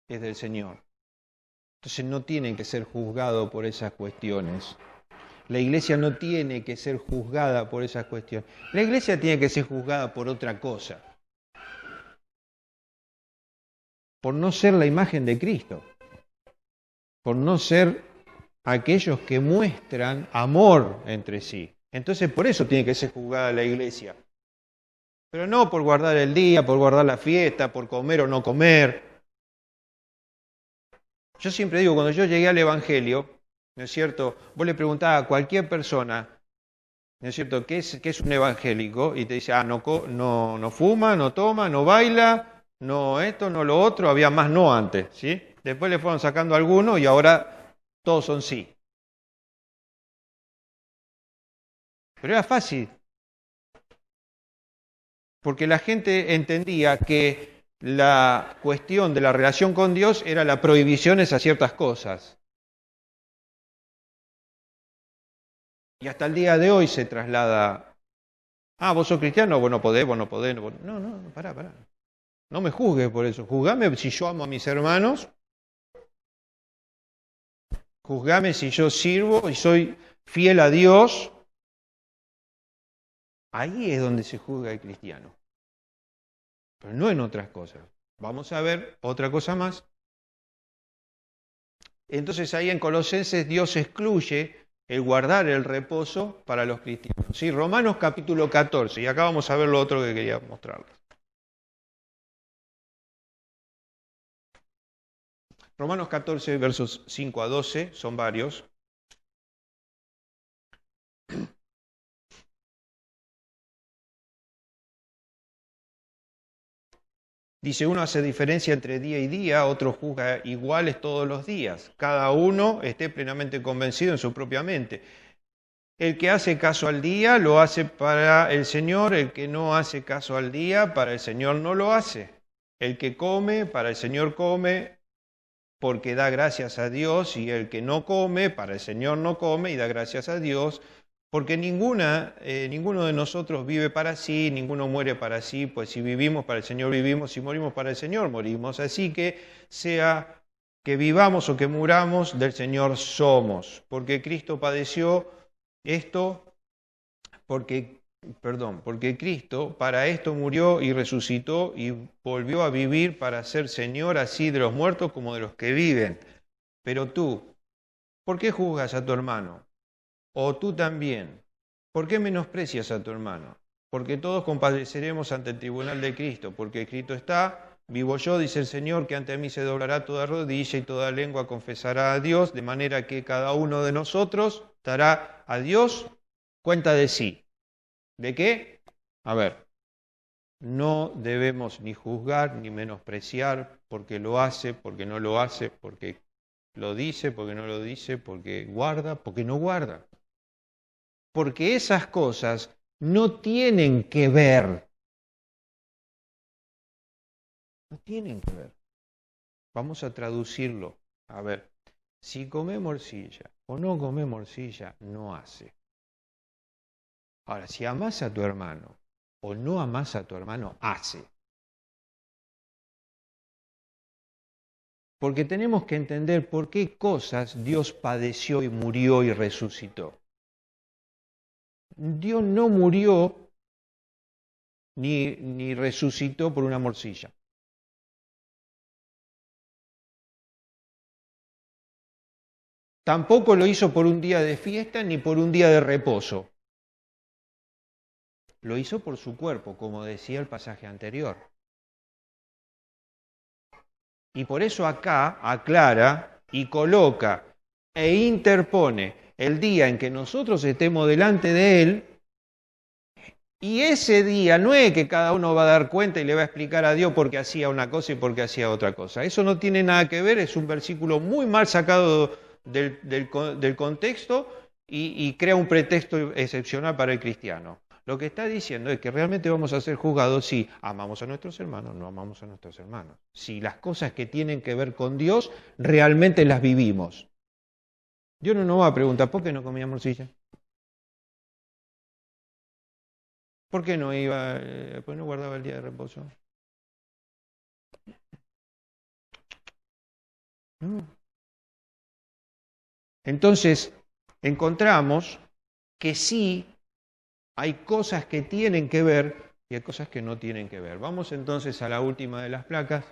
es del Señor. Entonces no tiene que ser juzgado por esas cuestiones. La iglesia no tiene que ser juzgada por esas cuestiones. La iglesia tiene que ser juzgada por otra cosa. Por no ser la imagen de Cristo. Por no ser aquellos que muestran amor entre sí. Entonces por eso tiene que ser juzgada la iglesia. Pero no por guardar el día, por guardar la fiesta, por comer o no comer. Yo siempre digo, cuando yo llegué al Evangelio, ¿no es cierto? Vos le preguntás a cualquier persona, ¿no es cierto?, ¿qué es un evangélico? Y te dice, no fuma, no toma, no baila, no esto, no lo otro, había más no antes, ¿sí? Después le fueron sacando algunos y ahora todos son sí. Pero era fácil, porque la gente entendía que la cuestión de la relación con Dios era la prohibiciones a ciertas cosas. Y hasta el día de hoy se traslada, vos sos cristiano, vos no podés. No, pará. No me juzgues por eso, juzgame si yo amo a mis hermanos, juzgame si yo sirvo y soy fiel a Dios. Ahí es donde se juzga el cristiano, pero no en otras cosas. Vamos a ver otra cosa más. Entonces ahí en Colosenses Dios excluye el guardar el reposo para los cristianos. ¿Sí? Romanos capítulo 14, y acá vamos a ver lo otro que quería mostrarles. Romanos 14, versos 5 a 12, son varios. Dice, uno hace diferencia entre día y día, otro juzga iguales todos los días. Cada uno esté plenamente convencido en su propia mente. El que hace caso al día lo hace para el Señor, el que no hace caso al día, para el Señor no lo hace. El que come, para el Señor come, porque da gracias a Dios, y el que no come, para el Señor no come y da gracias a Dios, porque ninguno de nosotros vive para sí, ninguno muere para sí, pues si vivimos para el Señor vivimos, si morimos para el Señor morimos. Así que sea que vivamos o que muramos, del Señor somos, porque Cristo padeció esto, porque Cristo para esto murió y resucitó y volvió a vivir para ser Señor así de los muertos como de los que viven. Pero tú, ¿por qué juzgas a tu hermano? O tú también, ¿por qué menosprecias a tu hermano? Porque todos compareceremos ante el tribunal de Cristo, porque escrito está, vivo yo, dice el Señor, que ante mí se doblará toda rodilla y toda lengua confesará a Dios, de manera que cada uno de nosotros dará a Dios cuenta de sí. ¿De qué? A ver, no debemos ni juzgar ni menospreciar porque lo hace, porque no lo hace, porque lo dice, porque no lo dice, porque guarda, porque no guarda. Porque esas cosas no tienen que ver. No tienen que ver. Vamos a traducirlo. A ver, si come morcilla o no come morcilla, no hace. Ahora, si amas a tu hermano o no amas a tu hermano, hace. Porque tenemos que entender por qué cosas Dios padeció y murió y resucitó. Dios no murió ni resucitó por una morcilla. Tampoco lo hizo por un día de fiesta ni por un día de reposo. Lo hizo por su cuerpo, como decía el pasaje anterior. Y por eso acá aclara y coloca e interpone el día en que nosotros estemos delante de Él, y ese día no es que cada uno va a dar cuenta y le va a explicar a Dios por qué hacía una cosa y por qué hacía otra cosa. Eso no tiene nada que ver, es un versículo muy mal sacado del contexto y crea un pretexto excepcional para el cristiano. Lo que está diciendo es que realmente vamos a ser juzgados si amamos a nuestros hermanos o no amamos a nuestros hermanos. Si las cosas que tienen que ver con Dios realmente las vivimos. Dios no nos va a preguntar, ¿por qué no comía morcilla? ¿Por qué no iba, pues no guardaba el día de reposo? No. Entonces, encontramos que sí hay cosas que tienen que ver y hay cosas que no tienen que ver. Vamos entonces a la última de las placas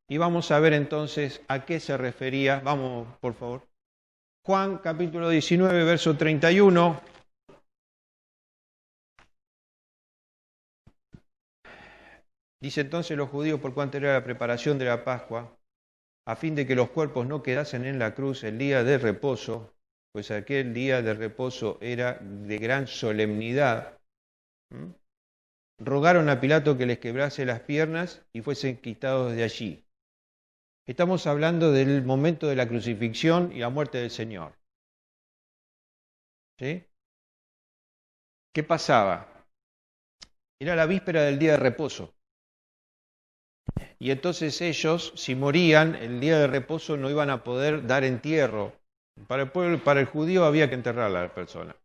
y vamos a ver entonces a qué se refería. Vamos, por favor. Juan capítulo 19, verso 31. Dice entonces los judíos por cuanto era la preparación de la Pascua, a fin de que los cuerpos no quedasen en la cruz el día de reposo, pues aquel día de reposo era de gran solemnidad. Rogaron a Pilato que les quebrase las piernas y fuesen quitados de allí. Estamos hablando del momento de la crucifixión y la muerte del Señor. ¿Sí? ¿Qué pasaba? Era la víspera del día de reposo. Y entonces ellos, si morían, el día de reposo no iban a poder dar entierro. Para el pueblo, para el judío había que enterrar a la persona.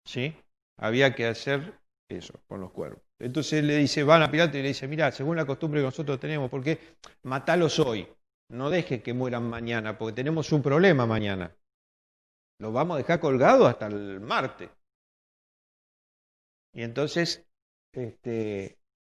¿Sí? Había que hacer eso con los cuerpos. Entonces le dice, van a Pilato y le dice, mira, según la costumbre que nosotros tenemos, ¿por qué matalos hoy? No dejes que mueran mañana, porque tenemos un problema mañana. Los vamos a dejar colgados hasta el martes. Y entonces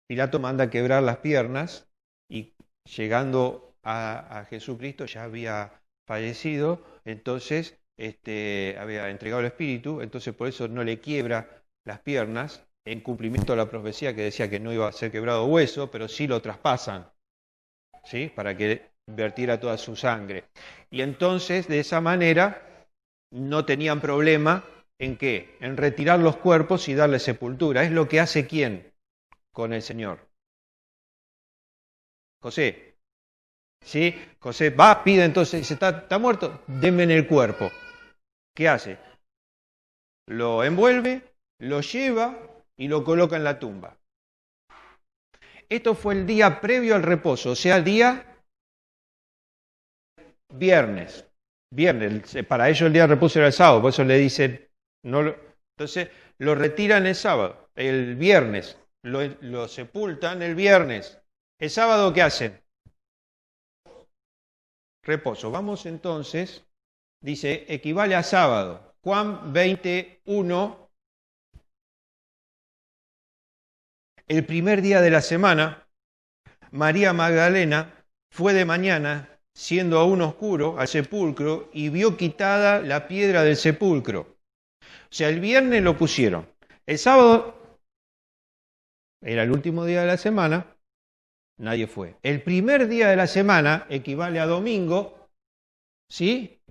Pilato manda quebrar las piernas y llegando a Jesucristo ya había fallecido, entonces había entregado el espíritu, entonces por eso no le quiebra las piernas, en cumplimiento de la profecía que decía que no iba a ser quebrado hueso, pero sí lo traspasan, ¿sí? Para que vertiera toda su sangre. Y entonces, de esa manera, no tenían problema en qué, en retirar los cuerpos y darle sepultura. Es lo que hace ¿quién con el Señor? José. ¿Sí? José va, pide entonces, dice, está muerto, denme en el cuerpo. ¿Qué hace? Lo envuelve, lo lleva y lo coloca en la tumba. Esto fue el día previo al reposo, o sea, el día viernes. Viernes, para ellos el día de reposo era el sábado, por eso le dicen, entonces lo retiran el sábado, el viernes, lo sepultan el viernes. ¿El sábado qué hacen? Reposo. Vamos entonces, dice, equivale a sábado. Juan 21, el primer día de la semana, María Magdalena fue de mañana, siendo aún oscuro, al sepulcro y vio quitada la piedra del sepulcro. O sea, el viernes lo pusieron. El sábado era el último día de la semana, nadie fue. El primer día de la semana equivale a domingo, ¿sí?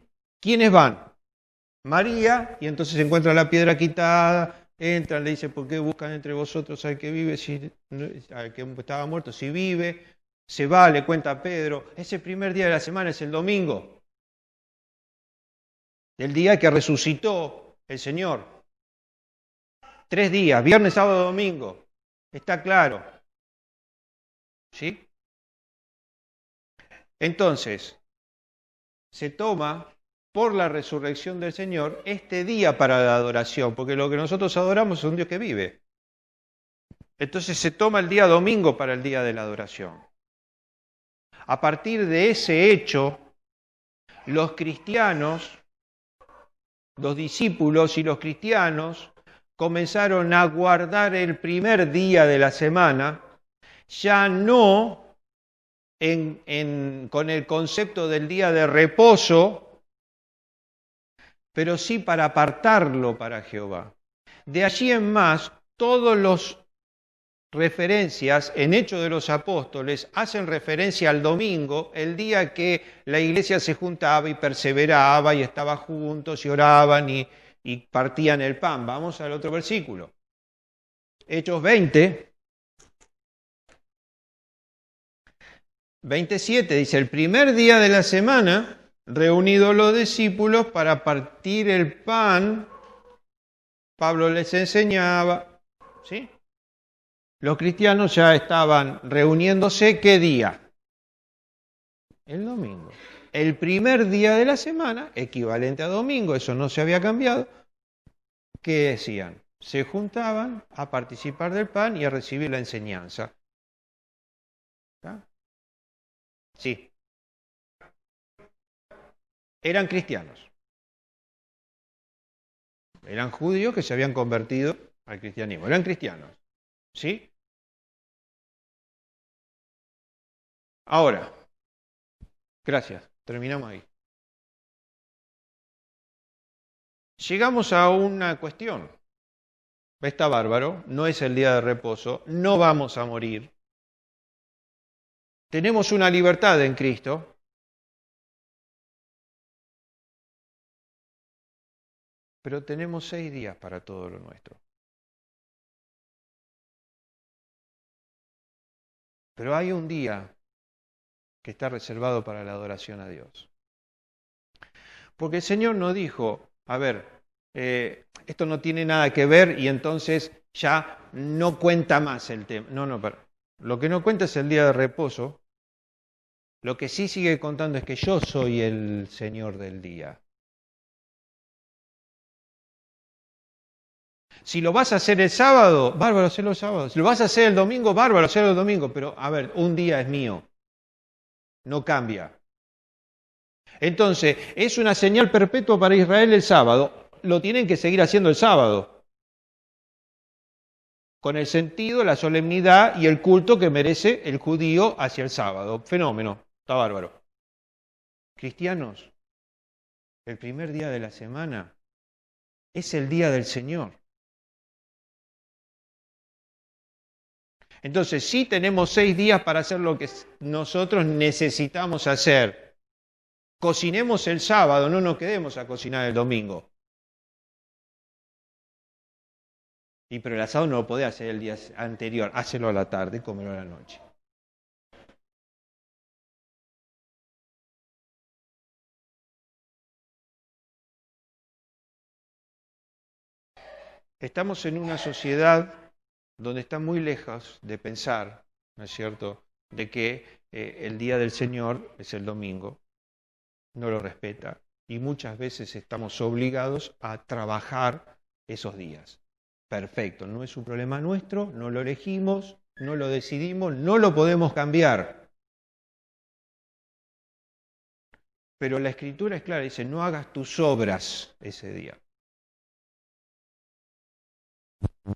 ¿Quiénes van? María, y entonces se encuentra la piedra quitada, entran, le dice, ¿por qué buscan entre vosotros al que vive, al que estaba muerto, si vive? Se va, le cuenta a Pedro, ese primer día de la semana es el domingo, el día que resucitó el Señor. 3 días, viernes, sábado, domingo, está claro. ¿Sí? Entonces, se toma por la resurrección del Señor este día para la adoración, porque lo que nosotros adoramos es un Dios que vive. Entonces se toma el día domingo para el día de la adoración. A partir de ese hecho, los cristianos, los discípulos y los cristianos comenzaron a guardar el primer día de la semana, ya no con el concepto del día de reposo, pero sí para apartarlo para Jehová. De allí en más, todos los referencias en Hechos de los Apóstoles hacen referencia al domingo, el día que la iglesia se juntaba y perseveraba y estaba juntos y oraban y partían el pan. Vamos al otro versículo. Hechos 20, 27 dice, el primer día de la semana, reunidos los discípulos para partir el pan, Pablo les enseñaba, ¿sí? Los cristianos ya estaban reuniéndose, ¿qué día? El domingo. El primer día de la semana, equivalente a domingo, eso no se había cambiado. ¿Qué decían? Se juntaban a participar del pan y a recibir la enseñanza. ¿Está? Sí. Eran cristianos. Eran judíos que se habían convertido al cristianismo. Eran cristianos. ¿Sí? Ahora, gracias, terminamos ahí. Llegamos a una cuestión. Está bárbaro, no es el día de reposo, no vamos a morir. Tenemos una libertad en Cristo. Pero tenemos 6 días para todo lo nuestro. Pero hay un día que está reservado para la adoración a Dios. Porque el Señor no dijo, a ver, esto no tiene nada que ver y entonces ya no cuenta más el tema. No, pero lo que no cuenta es el día de reposo. Lo que sí sigue contando es que yo soy el Señor del día. Si lo vas a hacer el sábado, bárbaro, hacerlo el sábado. Si lo vas a hacer el domingo, bárbaro, hacerlo el domingo. Pero, a ver, un día es mío. No cambia. Entonces, es una señal perpetua para Israel el sábado. Lo tienen que seguir haciendo el sábado. Con el sentido, la solemnidad y el culto que merece el judío hacia el sábado. Fenómeno. Está bárbaro. Cristianos, el primer día de la semana es el día del Señor. Entonces, sí tenemos 6 días para hacer lo que nosotros necesitamos hacer. Cocinemos el sábado, no nos quedemos a cocinar el domingo. Pero el asado no lo podés hacer el día anterior, hácelo a la tarde y cómelo a la noche. Estamos en una sociedad donde está muy lejos de pensar, ¿no es cierto?, de que el día del Señor es el domingo, no lo respeta, y muchas veces estamos obligados a trabajar esos días. Perfecto, no es un problema nuestro, no lo elegimos, no lo decidimos, no lo podemos cambiar. Pero la Escritura es clara, dice, no hagas tus obras ese día.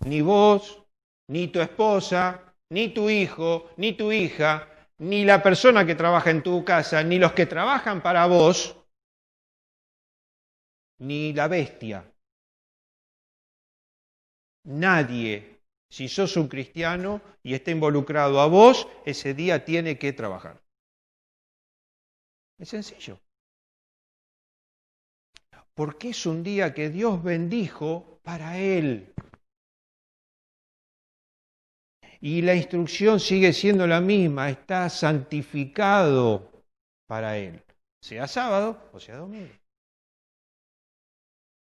Ni vos, ni tu esposa, ni tu hijo, ni tu hija, ni la persona que trabaja en tu casa, ni los que trabajan para vos, ni la bestia. Nadie, si sos un cristiano y está involucrado a vos, ese día tiene que trabajar. Es sencillo. Porque es un día que Dios bendijo para Él. Y la instrucción sigue siendo la misma, está santificado para Él, sea sábado o sea domingo.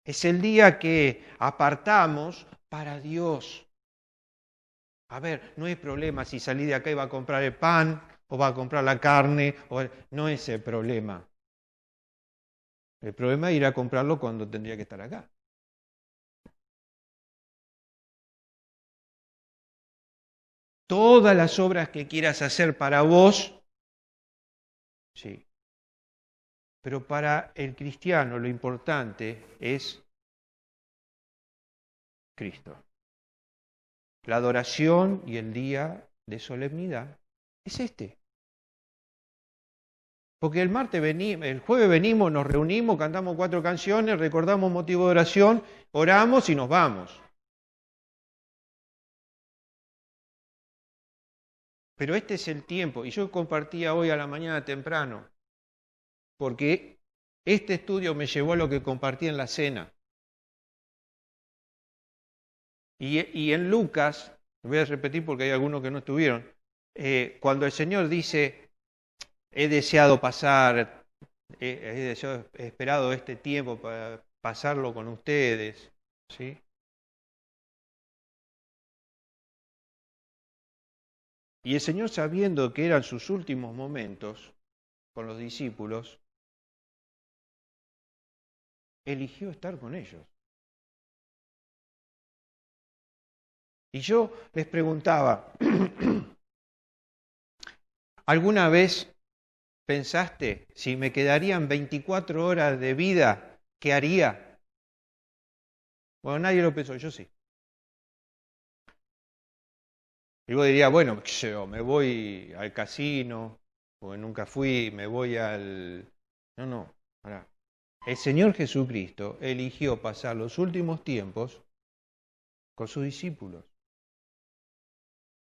Es el día que apartamos para Dios. A ver, no hay problema si salí de acá y va a comprar el pan o va a comprar la carne, no es el problema. El problema es ir a comprarlo cuando tendría que estar acá. Todas las obras que quieras hacer para vos, sí. Pero para el cristiano lo importante es Cristo. La adoración y el día de solemnidad es este. Porque el jueves venimos, nos reunimos, cantamos 4 canciones, recordamos motivo de oración, oramos y nos vamos. Pero este es el tiempo, y yo compartía hoy a la mañana temprano, porque este estudio me llevó a lo que compartí en la cena. Y en Lucas, voy a repetir porque hay algunos que no estuvieron, cuando el Señor dice, he deseado he esperado este tiempo para pasarlo con ustedes, ¿sí? Y el Señor, sabiendo que eran sus últimos momentos con los discípulos, eligió estar con ellos. Y yo les preguntaba, ¿alguna vez pensaste si me quedarían 24 horas de vida, qué haría? Bueno, nadie lo pensó, yo sí. Y vos dirías, bueno, me voy al casino, porque nunca fui, me voy al... No, pará. El Señor Jesucristo eligió pasar los últimos tiempos con sus discípulos.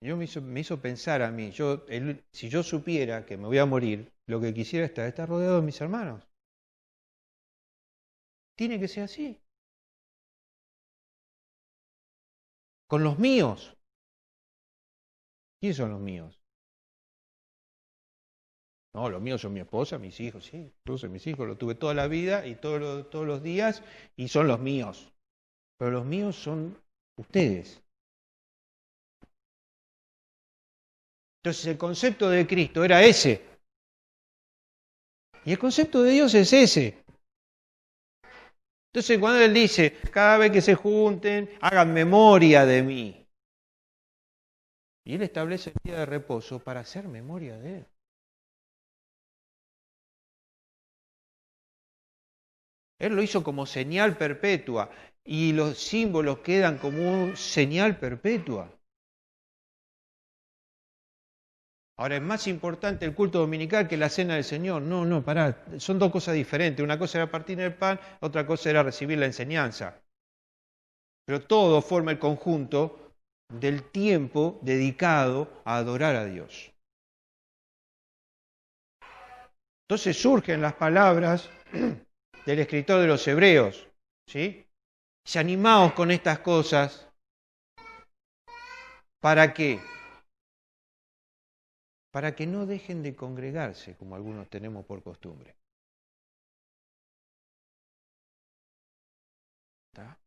Me hizo pensar a mí, si yo supiera que me voy a morir, lo que quisiera es estar rodeado de mis hermanos. Tiene que ser así. Con los míos. ¿Quiénes son los míos? No, los míos son mi esposa, mis hijos, sí. Entonces mis hijos los tuve toda la vida y todos los días y son los míos. Pero los míos son ustedes. Entonces el concepto de Cristo era ese. Y el concepto de Dios es ese. Entonces cuando Él dice, cada vez que se junten, hagan memoria de mí. Y Él establece el día de reposo para hacer memoria de Él. Él lo hizo como señal perpetua y los símbolos quedan como señal perpetua. Ahora, ¿es más importante el culto dominical que la cena del Señor? No, pará, son dos cosas diferentes. Una cosa era partir el pan, otra cosa era recibir la enseñanza. Pero todo forma el conjunto del tiempo dedicado a adorar a Dios. Entonces surgen las palabras del escritor de los Hebreos, ¿sí? Se animaos con estas cosas. ¿Para qué? Para que no dejen de congregarse, como algunos tenemos por costumbre. ¿Está?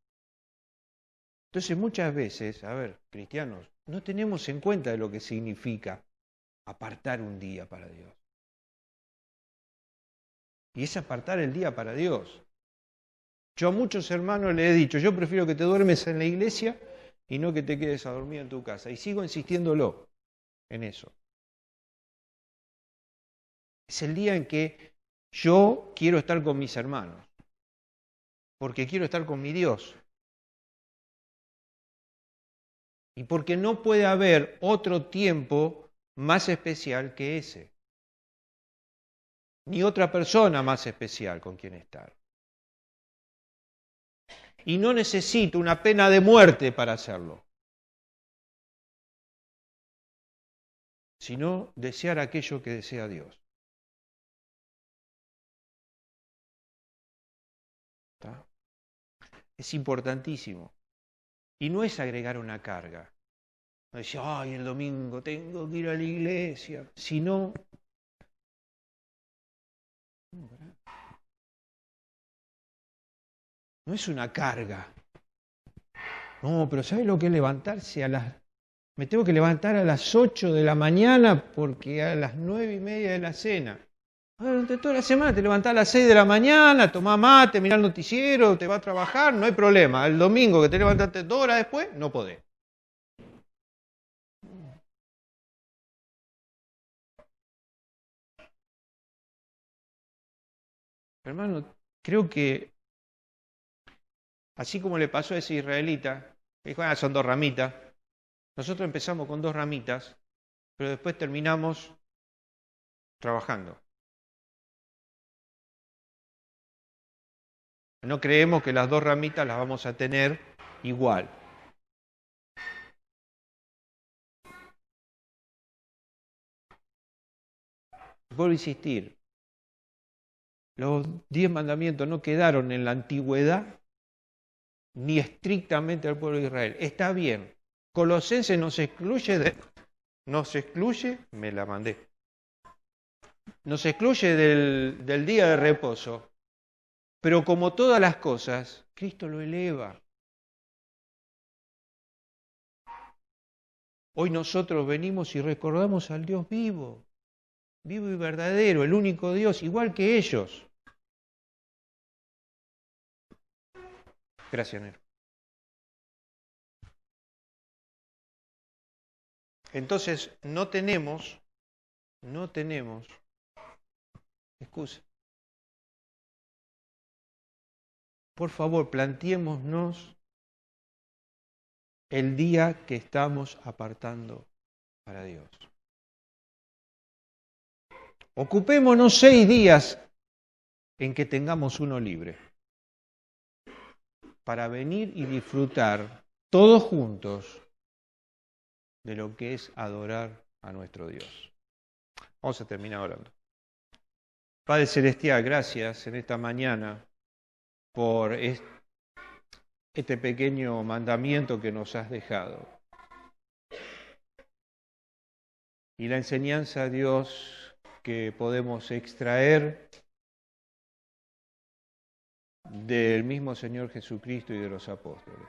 Entonces muchas veces, cristianos, no tenemos en cuenta lo que significa apartar un día para Dios. Y es apartar el día para Dios. Yo a muchos hermanos les he dicho, yo prefiero que te duermes en la iglesia y no que te quedes a dormir en tu casa. Y sigo insistiéndolo en eso. Es el día en que yo quiero estar con mis hermanos, porque quiero estar con mi Dios. Y porque no puede haber otro tiempo más especial que ese. Ni otra persona más especial con quien estar. Y no necesito una pena de muerte para hacerlo, sino desear aquello que desea Dios. ¿Está? Es importantísimo. Y no es agregar una carga. No es decir, ay, el domingo tengo que ir a la iglesia. Sino, no es una carga. No, pero ¿sabes lo que es levantarse me tengo que levantar a las 8 de la mañana porque a las 9:30 de la cena. Durante toda la semana te levantás a las 6 de la mañana, tomás mate, mirás el noticiero, te vas a trabajar, no hay problema. El domingo que te levantaste 2 horas después, no podés. Hermano, creo que así como le pasó a ese israelita, que dijo, son 2 ramitas. Nosotros empezamos con 2 ramitas, pero después terminamos trabajando. No creemos que las 2 ramitas las vamos a tener igual. Vuelvo a insistir, los 10 mandamientos no quedaron en la antigüedad ni estrictamente al pueblo de Israel. Está bien, Colosenses nos excluye, nos excluye del día de reposo, pero como todas las cosas, Cristo lo eleva. Hoy nosotros venimos y recordamos al Dios vivo y verdadero, el único Dios, igual que ellos. Gracias, Nero. Entonces, no tenemos excusa. Por favor, planteémonos el día que estamos apartando para Dios. Ocupémonos 6 días en que tengamos uno libre para venir y disfrutar todos juntos de lo que es adorar a nuestro Dios. Vamos a terminar orando. Padre Celestial, gracias en esta mañana por este pequeño mandamiento que nos has dejado. Y la enseñanza, Dios, que podemos extraer del mismo Señor Jesucristo y de los apóstoles.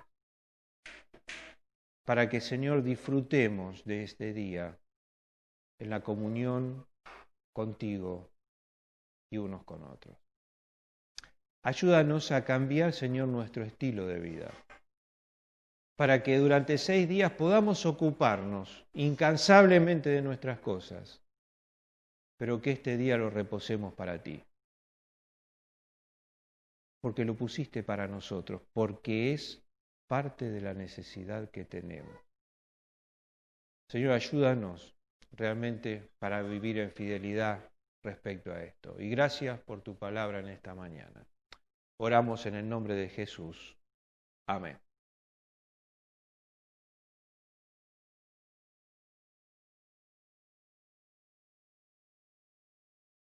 Para que, Señor, disfrutemos de este día en la comunión contigo y unos con otros. Ayúdanos a cambiar, Señor, nuestro estilo de vida, para que durante 6 días podamos ocuparnos incansablemente de nuestras cosas, pero que este día lo reposemos para ti, porque lo pusiste para nosotros, porque es parte de la necesidad que tenemos. Señor, ayúdanos realmente para vivir en fidelidad respecto a esto. Y gracias por tu palabra en esta mañana. Oramos en el nombre de Jesús. Amén.